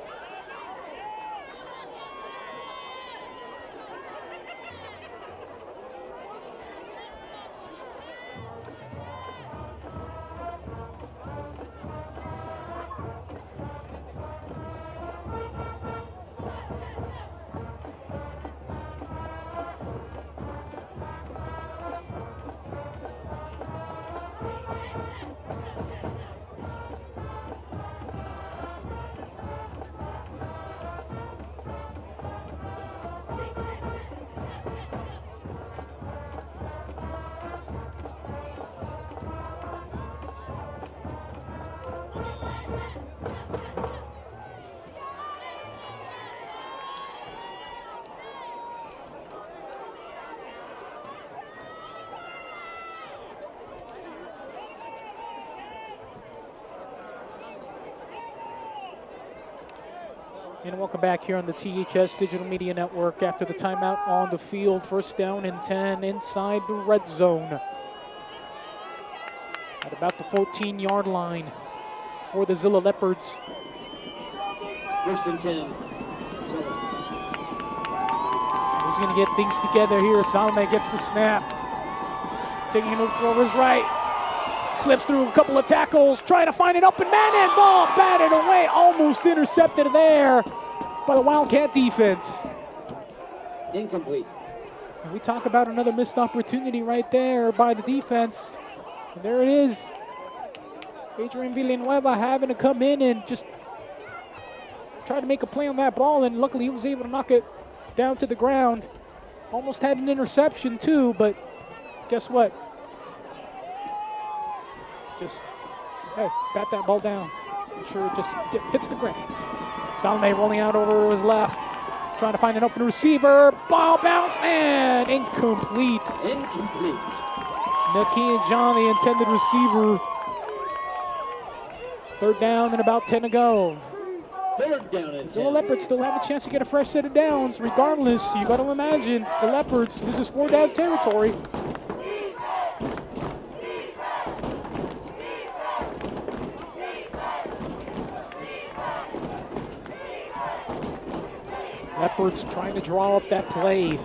And welcome back here on the THS Digital Media Network after the timeout on the field. First down and 10 inside the red zone. At about the 14-yard line for the Zillah Leopards. First and 10. He's going to get things together here. Salome gets the snap. Taking it over his right. Slips through a couple of tackles, trying to find an open man, and ball batted away, almost intercepted there by the Wildcat defense. Incomplete. And we talk about another missed opportunity right there by the defense. And there it is. Adrian Villanueva having to come in and just try to make a play on that ball, and luckily he was able to knock it down to the ground. Almost had an interception too, but guess what? Just, hey, bat that ball down. Make sure it just hits the ground. Salome rolling out over his left, trying to find an open receiver. Ball bounce and incomplete. Incomplete. Nakia John, the intended receiver. Third down and about 10 to go. Third down and 10. So the Leopards still have a chance to get a fresh set of downs. Regardless, you got to imagine the Leopards, this is 4-down territory. Leopards trying to draw up that play.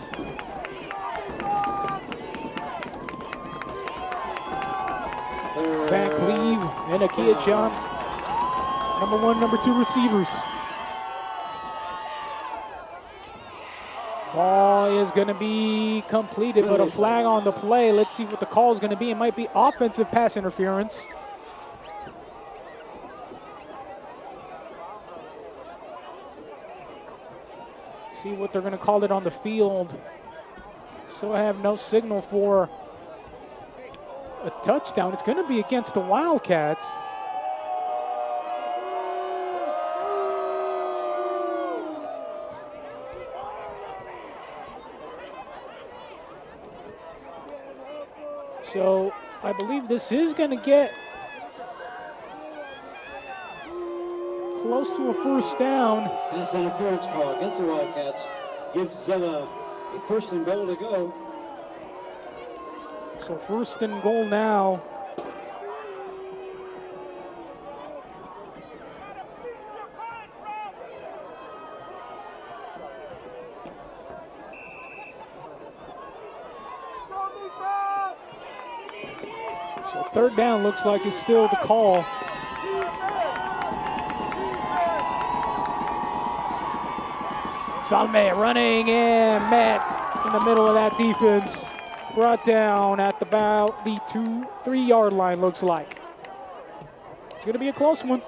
Van Cleve and Akia John, number 1, number 2 receivers. Ball is going to be completed, but a flag on the play. Let's see what the call is going to be. It might be offensive pass interference. See what they're going to call it on the field. So I have no signal for a touchdown. It's going to be against the Wildcats. So I believe this is going to get close to a first down. That's an interference call against the Wildcats. Gives Zillah a first and goal to go. So first and goal now. So third down looks like it's still the call. Salme running and met in the middle of that defense. Brought down at about the 2-3 yard line, looks like. It's going to be a close one.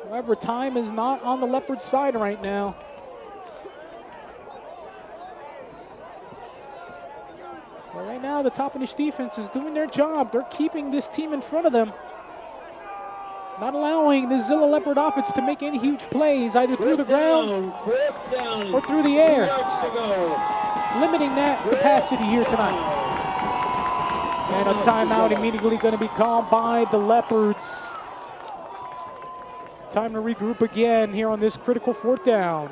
However, time is not on the Leopards' side right now. But right now, the Toppenish defense is doing their job. They're keeping this team in front of them. Not allowing the Zillah Leopard offense to make any huge plays, either through the ground or through the air. Limiting that capacity here tonight. And a timeout immediately going to be called by the Leopards. Time to regroup again here on this critical fourth down.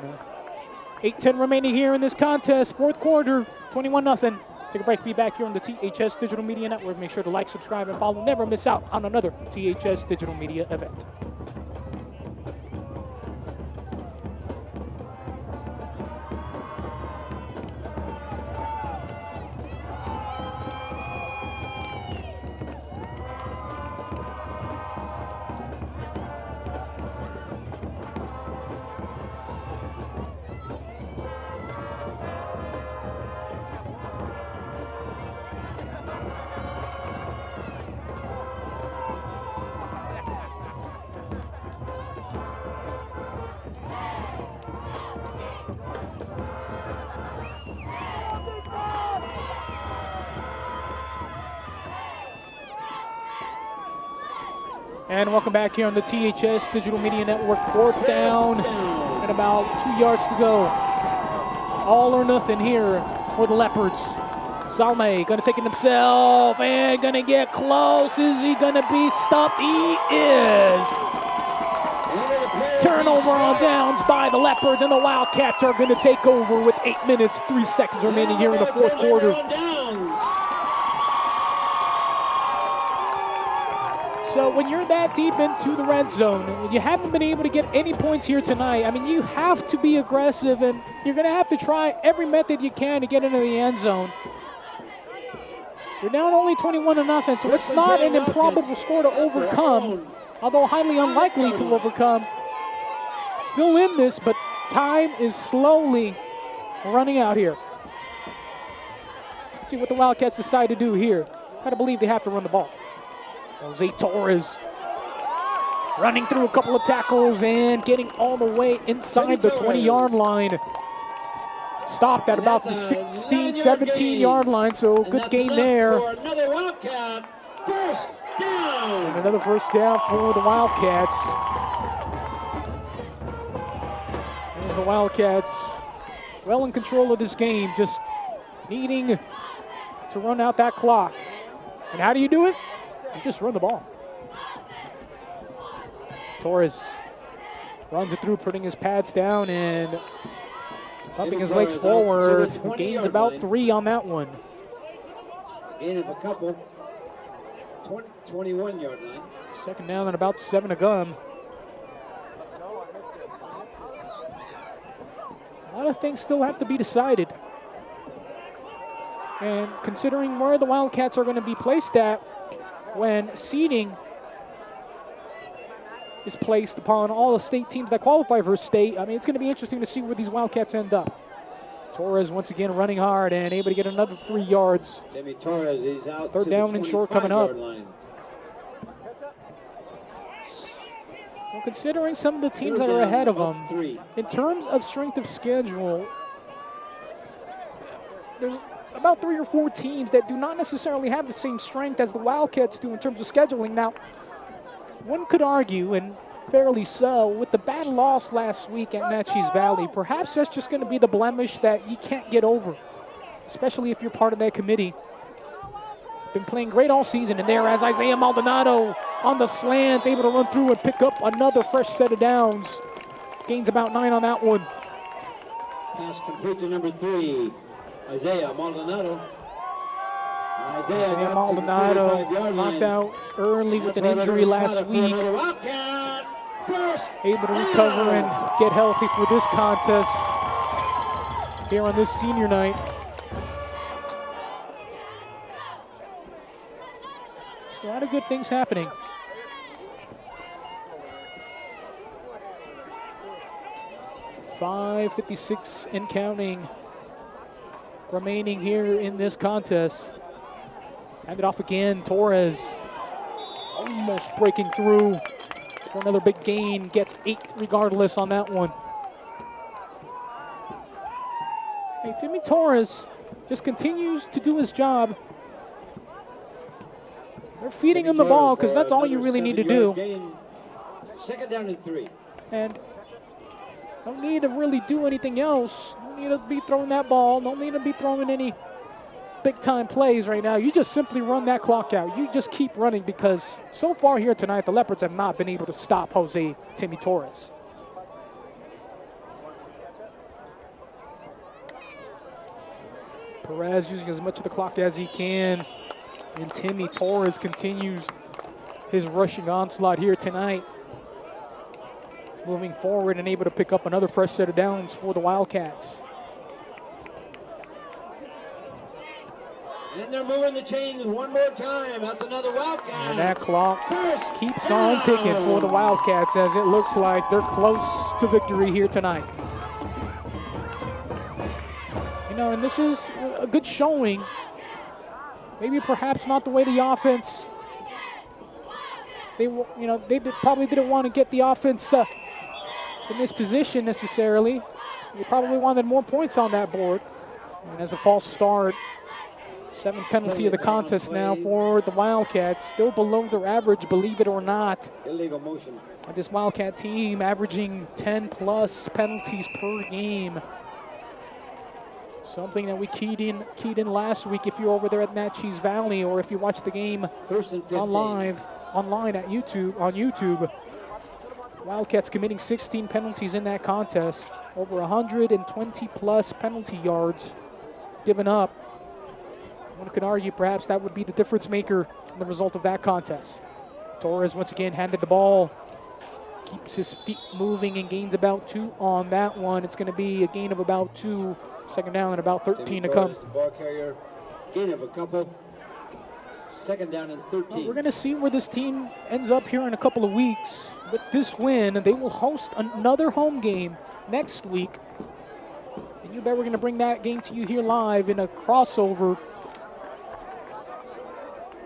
8:10 remaining here in this contest, fourth quarter, 21-0. Take a break, be back here on the THS Digital Media Network. Make sure to like, subscribe, and follow. Never miss out on another THS Digital Media event. And welcome back here on the THS Digital Media Network. Fourth down and about 2 yards to go. All or nothing here for the Leopards. Salme gonna take it himself and gonna get close. Is he gonna be stuffed? He is. Turnover on downs by the Leopards, and the Wildcats are gonna take over with 8 minutes, 3 seconds remaining here in the fourth quarter. So when you're that deep into the red zone, you haven't been able to get any points here tonight. I mean, you have to be aggressive, and you're going to have to try every method you can to get into the end zone. You're down only 21-0, so it's not an improbable score to overcome, although highly unlikely to overcome. Still in this, but time is slowly running out here. Let's see what the Wildcats decide to do here. Gotta believe they have to run the ball. Jose Torres running through a couple of tackles and getting all the way inside the 20-yard line. Stopped at about the 16, 17-yard line, so good gain there. Another Wildcat, first down. And another first down for the Wildcats. There's the Wildcats well in control of this game, just needing to run out that clock. And how do you do it? You just run the ball. Torres runs it through, putting his pads down and pumping his legs forward. Gains about 3 on that one. Gain of a couple. 21-yard line. Second down and about 7 to go. A lot of things still have to be decided. And considering where the Wildcats are going to be placed at when seeding is placed upon all the state teams that qualify for state, I mean, it's going to be interesting to see where these Wildcats end up. Torres once again running hard and able to get another 3 yards. Jimmy Torres, he's out. Third down and short coming up. Line. Well, considering some of the teams that are ahead of them, in terms of strength of schedule, there's about 3 or 4 teams that do not necessarily have the same strength as the Wildcats do in terms of scheduling. Now, one could argue, and fairly so, with the bad loss last week at Natchez Valley, perhaps that's just going to be the blemish that you can't get over. especially if you're part of that committee. Been playing great all season, and there as Isaiah Maldonado on the slant, able to run through and pick up another fresh set of downs. Gains about 9 on that one. Pass complete to number 3, Isaiah Maldonado. Isaiah Maldonado knocked out early with an injury last week. Able to recover and get healthy for this contest here on this senior night. So a lot of good things happening. .556 and counting remaining here in this contest. Hand it off again, Torres almost breaking through for another big gain, gets 8 regardless on that one. Hey, Timmy Torres just continues to do his job. They're feeding him the ball because that's all you really need to do. Gain. Second down and 3. And don't need to really do anything else. Don't need to be throwing that ball. Don't need to be throwing any big-time plays right now. You just simply run that clock out. You just keep running because so far here tonight, the Leopards have not been able to stop Jose Timmy Torres. Perez using as much of the clock as he can. And Timmy Torres continues his rushing onslaught here tonight. Moving forward and able to pick up another fresh set of downs for the Wildcats. And they're moving the chains one more time. That's another Wildcat. And that clock keeps on ticking for the Wildcats as it looks like they're close to victory here tonight. You know, and this is a good showing. Maybe perhaps not the way the offense, they probably didn't want to get the offense in this position necessarily. They probably wanted more points on that board. And as a false start, 7th penalty of the contest now for the Wildcats. Still below their average, believe it or not. Illegal motion. This Wildcat team averaging 10+ penalties per game. Something that we keyed in last week if you're over there at Natchez Valley or if you watch the game online at YouTube. Wildcats committing 16 penalties in that contest. Over 120+ penalty yards given up. One could argue perhaps that would be the difference maker in the result of that contest. Torres once again handed the ball. Keeps his feet moving and gains about 2 on that one. It's going to be a gain of about 2. Second down and about 13 to come. Ball carrier, gain of a couple. Second down and 13. Well, we're going to see where this team ends up here in a couple of weeks. With this win, they will host another home game next week. And you bet we're going to bring that game to you here live in a crossover.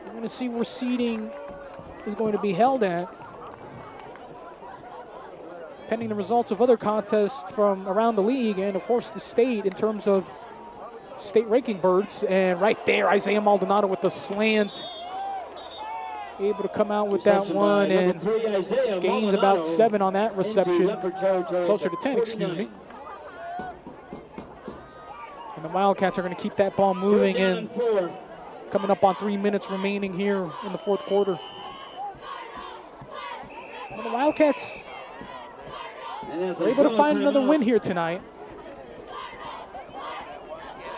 We're going to see where seeding is going to be held at, pending the results of other contests from around the league and, of course, the state in terms of state ranking birds. And right there, Isaiah Maldonado with the slant. Able to come out with that one and gains about 7 on that reception. Closer to 10, excuse me. And the Wildcats are going to keep that ball moving and coming up on 3 minutes remaining here in the 4th quarter. Well, the Wildcats are able to find another win here tonight.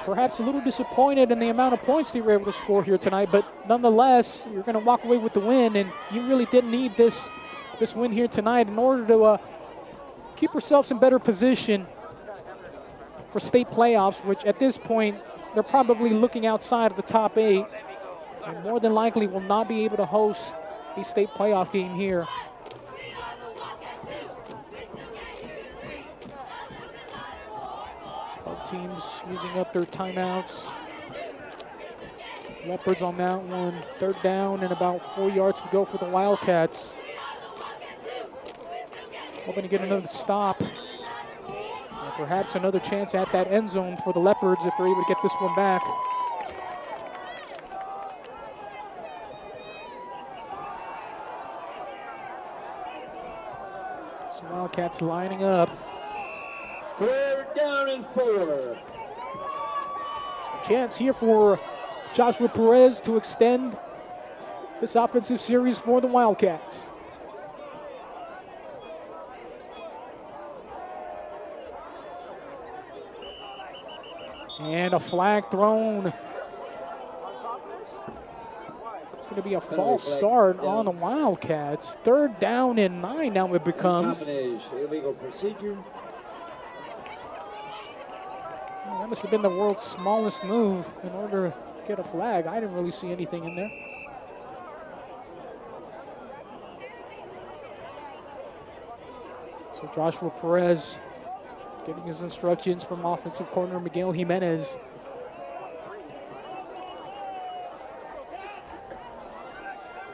Perhaps a little disappointed in the amount of points they were able to score here tonight, but nonetheless, you're going to walk away with the win, and you really did need this win here tonight in order to keep yourselves in better position for state playoffs, which at this point, they're probably looking outside of the top 8, and more than likely will not be able to host a state playoff game here. Both teams using up their timeouts. Leopards on that one. 3rd down and about 4 yards to go for the Wildcats. Hoping to get another stop. And perhaps another chance at that end zone for the Leopards if they're able to get this one back. So Wildcats lining up. 3rd down and 4. It's Chance here for Joshua Perez to extend this offensive series for the Wildcats. And a flag thrown. It's going to be a false start on the Wildcats. 3rd down and 9 now it becomes. Illegal procedure. Well, that must have been the world's smallest move in order to get a flag. I didn't really see anything in there. So Joshua Perez getting his instructions from offensive coordinator Miguel Jimenez.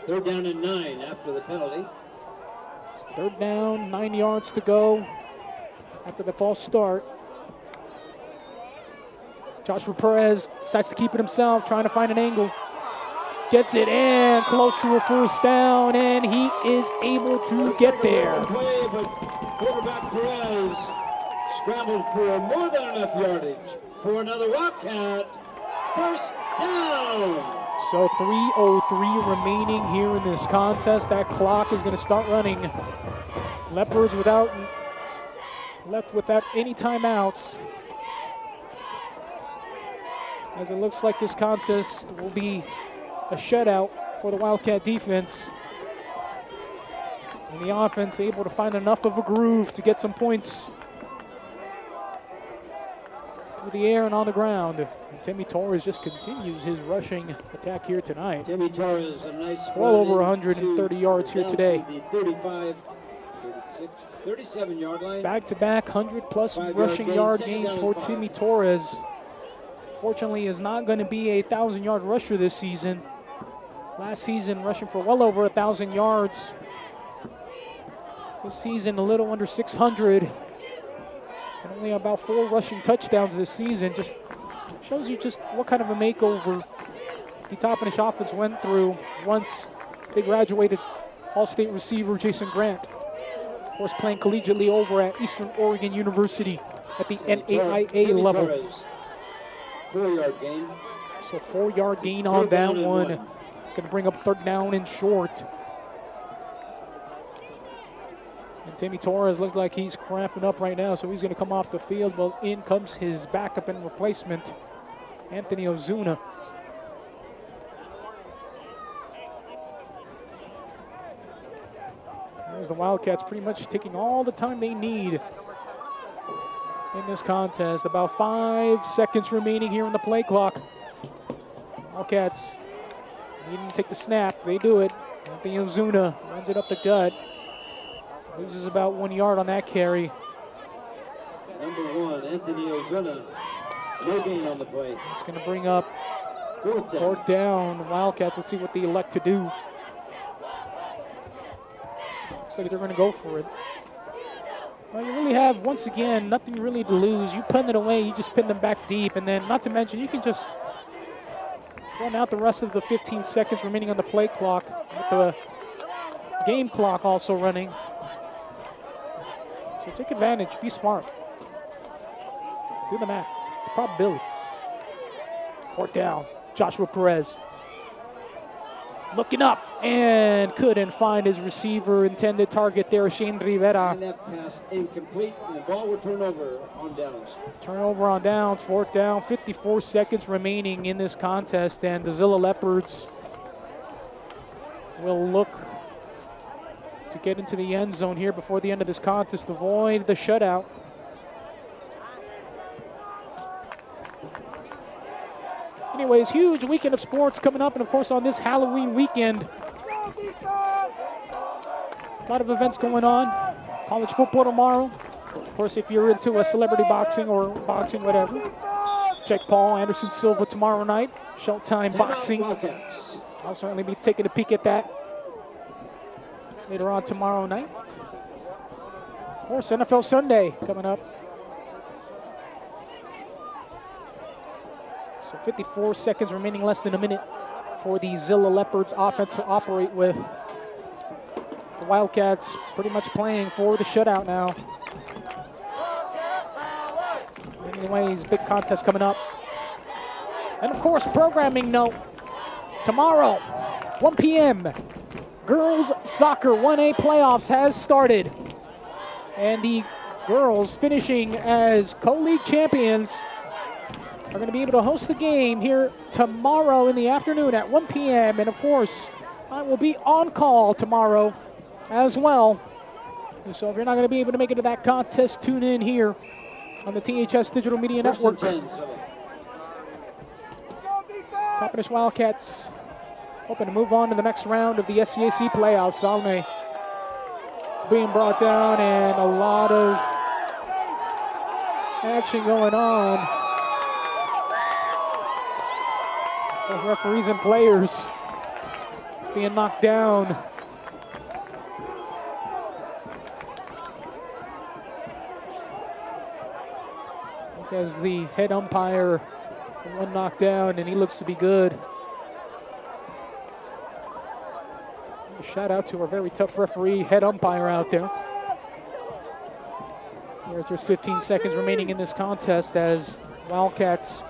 Third down and 9 after the penalty. 3rd down, 9 yards to go after the false start. Joshua Perez decides to keep it himself, trying to find an angle. Gets it in, close to a 1st down, and he is able to get there. But quarterback Perez scrambled for more than enough yardage for another Wildcat. 1st down. So 3:03 remaining here in this contest. That clock is going to start running. Leopards left without any timeouts. As it looks like this contest will be a shutout for the Wildcat defense. And the offense able to find enough of a groove to get some points through the air and on the ground. And Timmy Torres just continues his rushing attack here tonight. Timmy Torres, a nice well over 130 yards here today. The 35, 36, 37-yard line. Back-to-back 100-plus rushing yard gains for Timmy Torres. Fortunately, is not going to be a 1,000-yard rusher this season. Last season, rushing for well over 1,000 yards. This season, a little under 600. And only about 4 rushing touchdowns this season. Just shows you just what kind of a makeover the Toppenish offense went through once they graduated All-State receiver Jason Grant. Of course, playing collegiately over at Eastern Oregon University at the NAIA level. 4-yard gain. So 4-yard gain on that one. It's going to bring up 3rd down and short. And Timmy Torres looks like he's cramping up right now, so he's going to come off the field. Well, in comes his backup and replacement, Anthony Ozuna. There's the Wildcats pretty much taking all the time they need in this contest. About 5 seconds remaining here in the play clock. Wildcats needing to take the snap. They do it. Anthony Ozuna runs it up the gut. Loses about 1 yard on that carry. Number 1, Anthony Ozuna. No gain on the play. It's going to bring up 4th down. Wildcats, let's see what they elect to do. Looks like they're going to go for it. Well, you really have, once again, nothing really to lose. You pin it away, you just pin them back deep, and then, not to mention, you can just run out the rest of the 15 seconds remaining on the play clock, with the game clock also running. So take advantage, be smart. Do the math, the probabilities. 4th down, Joshua Perez. Looking up and couldn't find his receiver, intended target there, Shane Rivera. And that pass incomplete, and the ball will turn over on downs. Turnover on downs, 4th down, 54 seconds remaining in this contest, and the Zillah Leopards will look to get into the end zone here before the end of this contest, avoid the shutout. Anyways, huge weekend of sports coming up, and of course on this Halloween weekend, a lot of events going on. College football tomorrow. Of course, if you're into a celebrity boxing or boxing, whatever, check Paul Anderson Silva tomorrow night. Showtime boxing. I'll certainly be taking a peek at that later on tomorrow night. Of course, NFL Sunday coming up. So 54 seconds remaining, less than a minute for the Zillah Leopards offense to operate with. The Wildcats pretty much playing for the shutout now. Anyways, big contest coming up. And of course, programming note, tomorrow, 1 p.m., girls soccer 1A playoffs has started. And the girls finishing as co-league champions are going to be able to host the game here tomorrow in the afternoon at 1 p.m. And of course, I will be on call tomorrow as well. So if you're not going to be able to make it to that contest, tune in here on the THS Digital Media Network. Toppenish Wildcats hoping to move on to the next round of the SCAC playoffs. Salome being brought down and a lot of action going on. Both referees and players being knocked down. As the head umpire, one knocked down, and he looks to be good. Shout out to our very tough referee, head umpire out there. There's 15 seconds remaining in this contest as Wildcats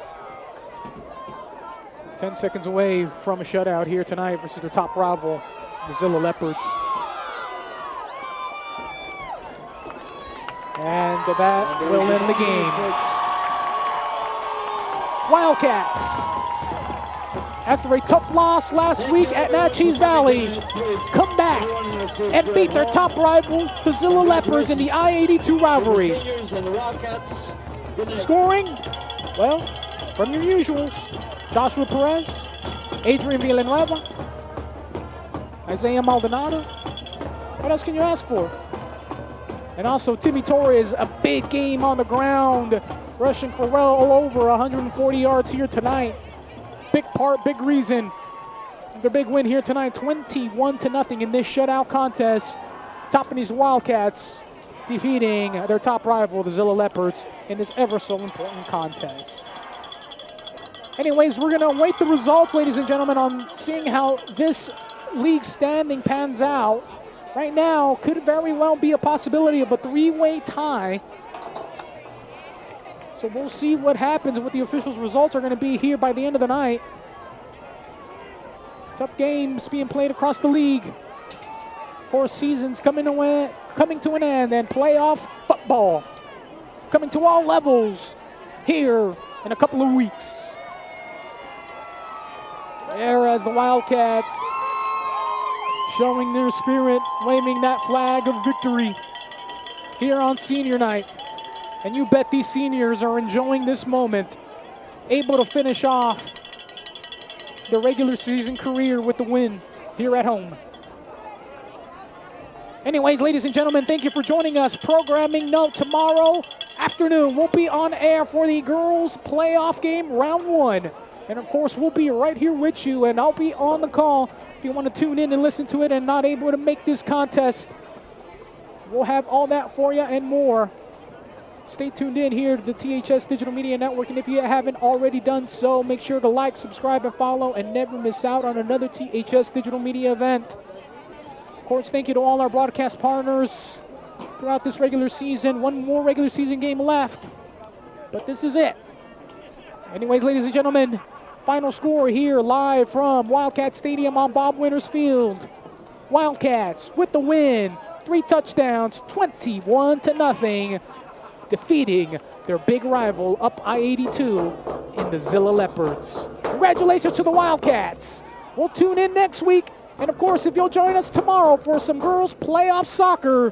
10 seconds away from a shutout here tonight versus their top rival, the Zillah Leopards. And that will end the game. Wildcats, after a tough loss last week at Natchez Valley, come back and beat their top rival, the Zillah Leopards, in the I-82 rivalry. Scoring, well, from your usuals, Joshua Perez, Adrian Villanueva, Isaiah Maldonado. What else can you ask for? And also Timmy Torres, a big game on the ground, rushing for well over 140 yards here tonight. Big part, big reason. Their big win here tonight, 21-0 in this shutout contest. Toppenish Wildcats defeating their top rival, the Zillah Leopards, in this ever so important contest. Anyways, we're going to await the results, ladies and gentlemen, on seeing how this league standing pans out. Right now, could very well be a possibility of a three-way tie. So we'll see what happens and what the officials' results are going to be here by the end of the night. Tough games being played across the league. Of course, season's coming to an end, and playoff football coming to all levels here in a couple of weeks. There as the Wildcats showing their spirit, waving that flag of victory here on senior night. And you bet these seniors are enjoying this moment, able to finish off their regular season career with the win here at home. Anyways, ladies and gentlemen, thank you for joining us. Programming note, tomorrow afternoon we'll be on air for the girls playoff game, round 1. And of course, we'll be right here with you, and I'll be on the call if you want to tune in and listen to it and not able to make this contest. We'll have all that for you and more. Stay tuned in here to the THS Digital Media Network, and if you haven't already done so, make sure to like, subscribe, and follow, and never miss out on another THS Digital Media event. Of course, thank you to all our broadcast partners throughout this regular season. One more regular season game left, but this is it. Anyways, ladies and gentlemen, final score here live from Wildcat Stadium on Bob Winters Field. Wildcats with the win, 3 touchdowns, 21-0, defeating their big rival up I-82 in the Zillah Leopards. Congratulations to the Wildcats. We'll tune in next week. And of course, if you'll join us tomorrow for some girls playoff soccer,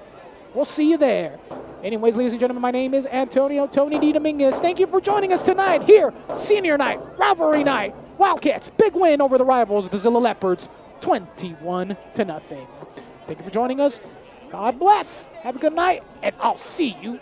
we'll see you there. Anyways, ladies and gentlemen, my name is Antonio Tony D. Dominguez. Thank you for joining us tonight here, senior night, rivalry night. Wildcats, big win over the rivals, the Zillah Leopards, 21-0. Thank you for joining us. God bless. Have a good night, and I'll see you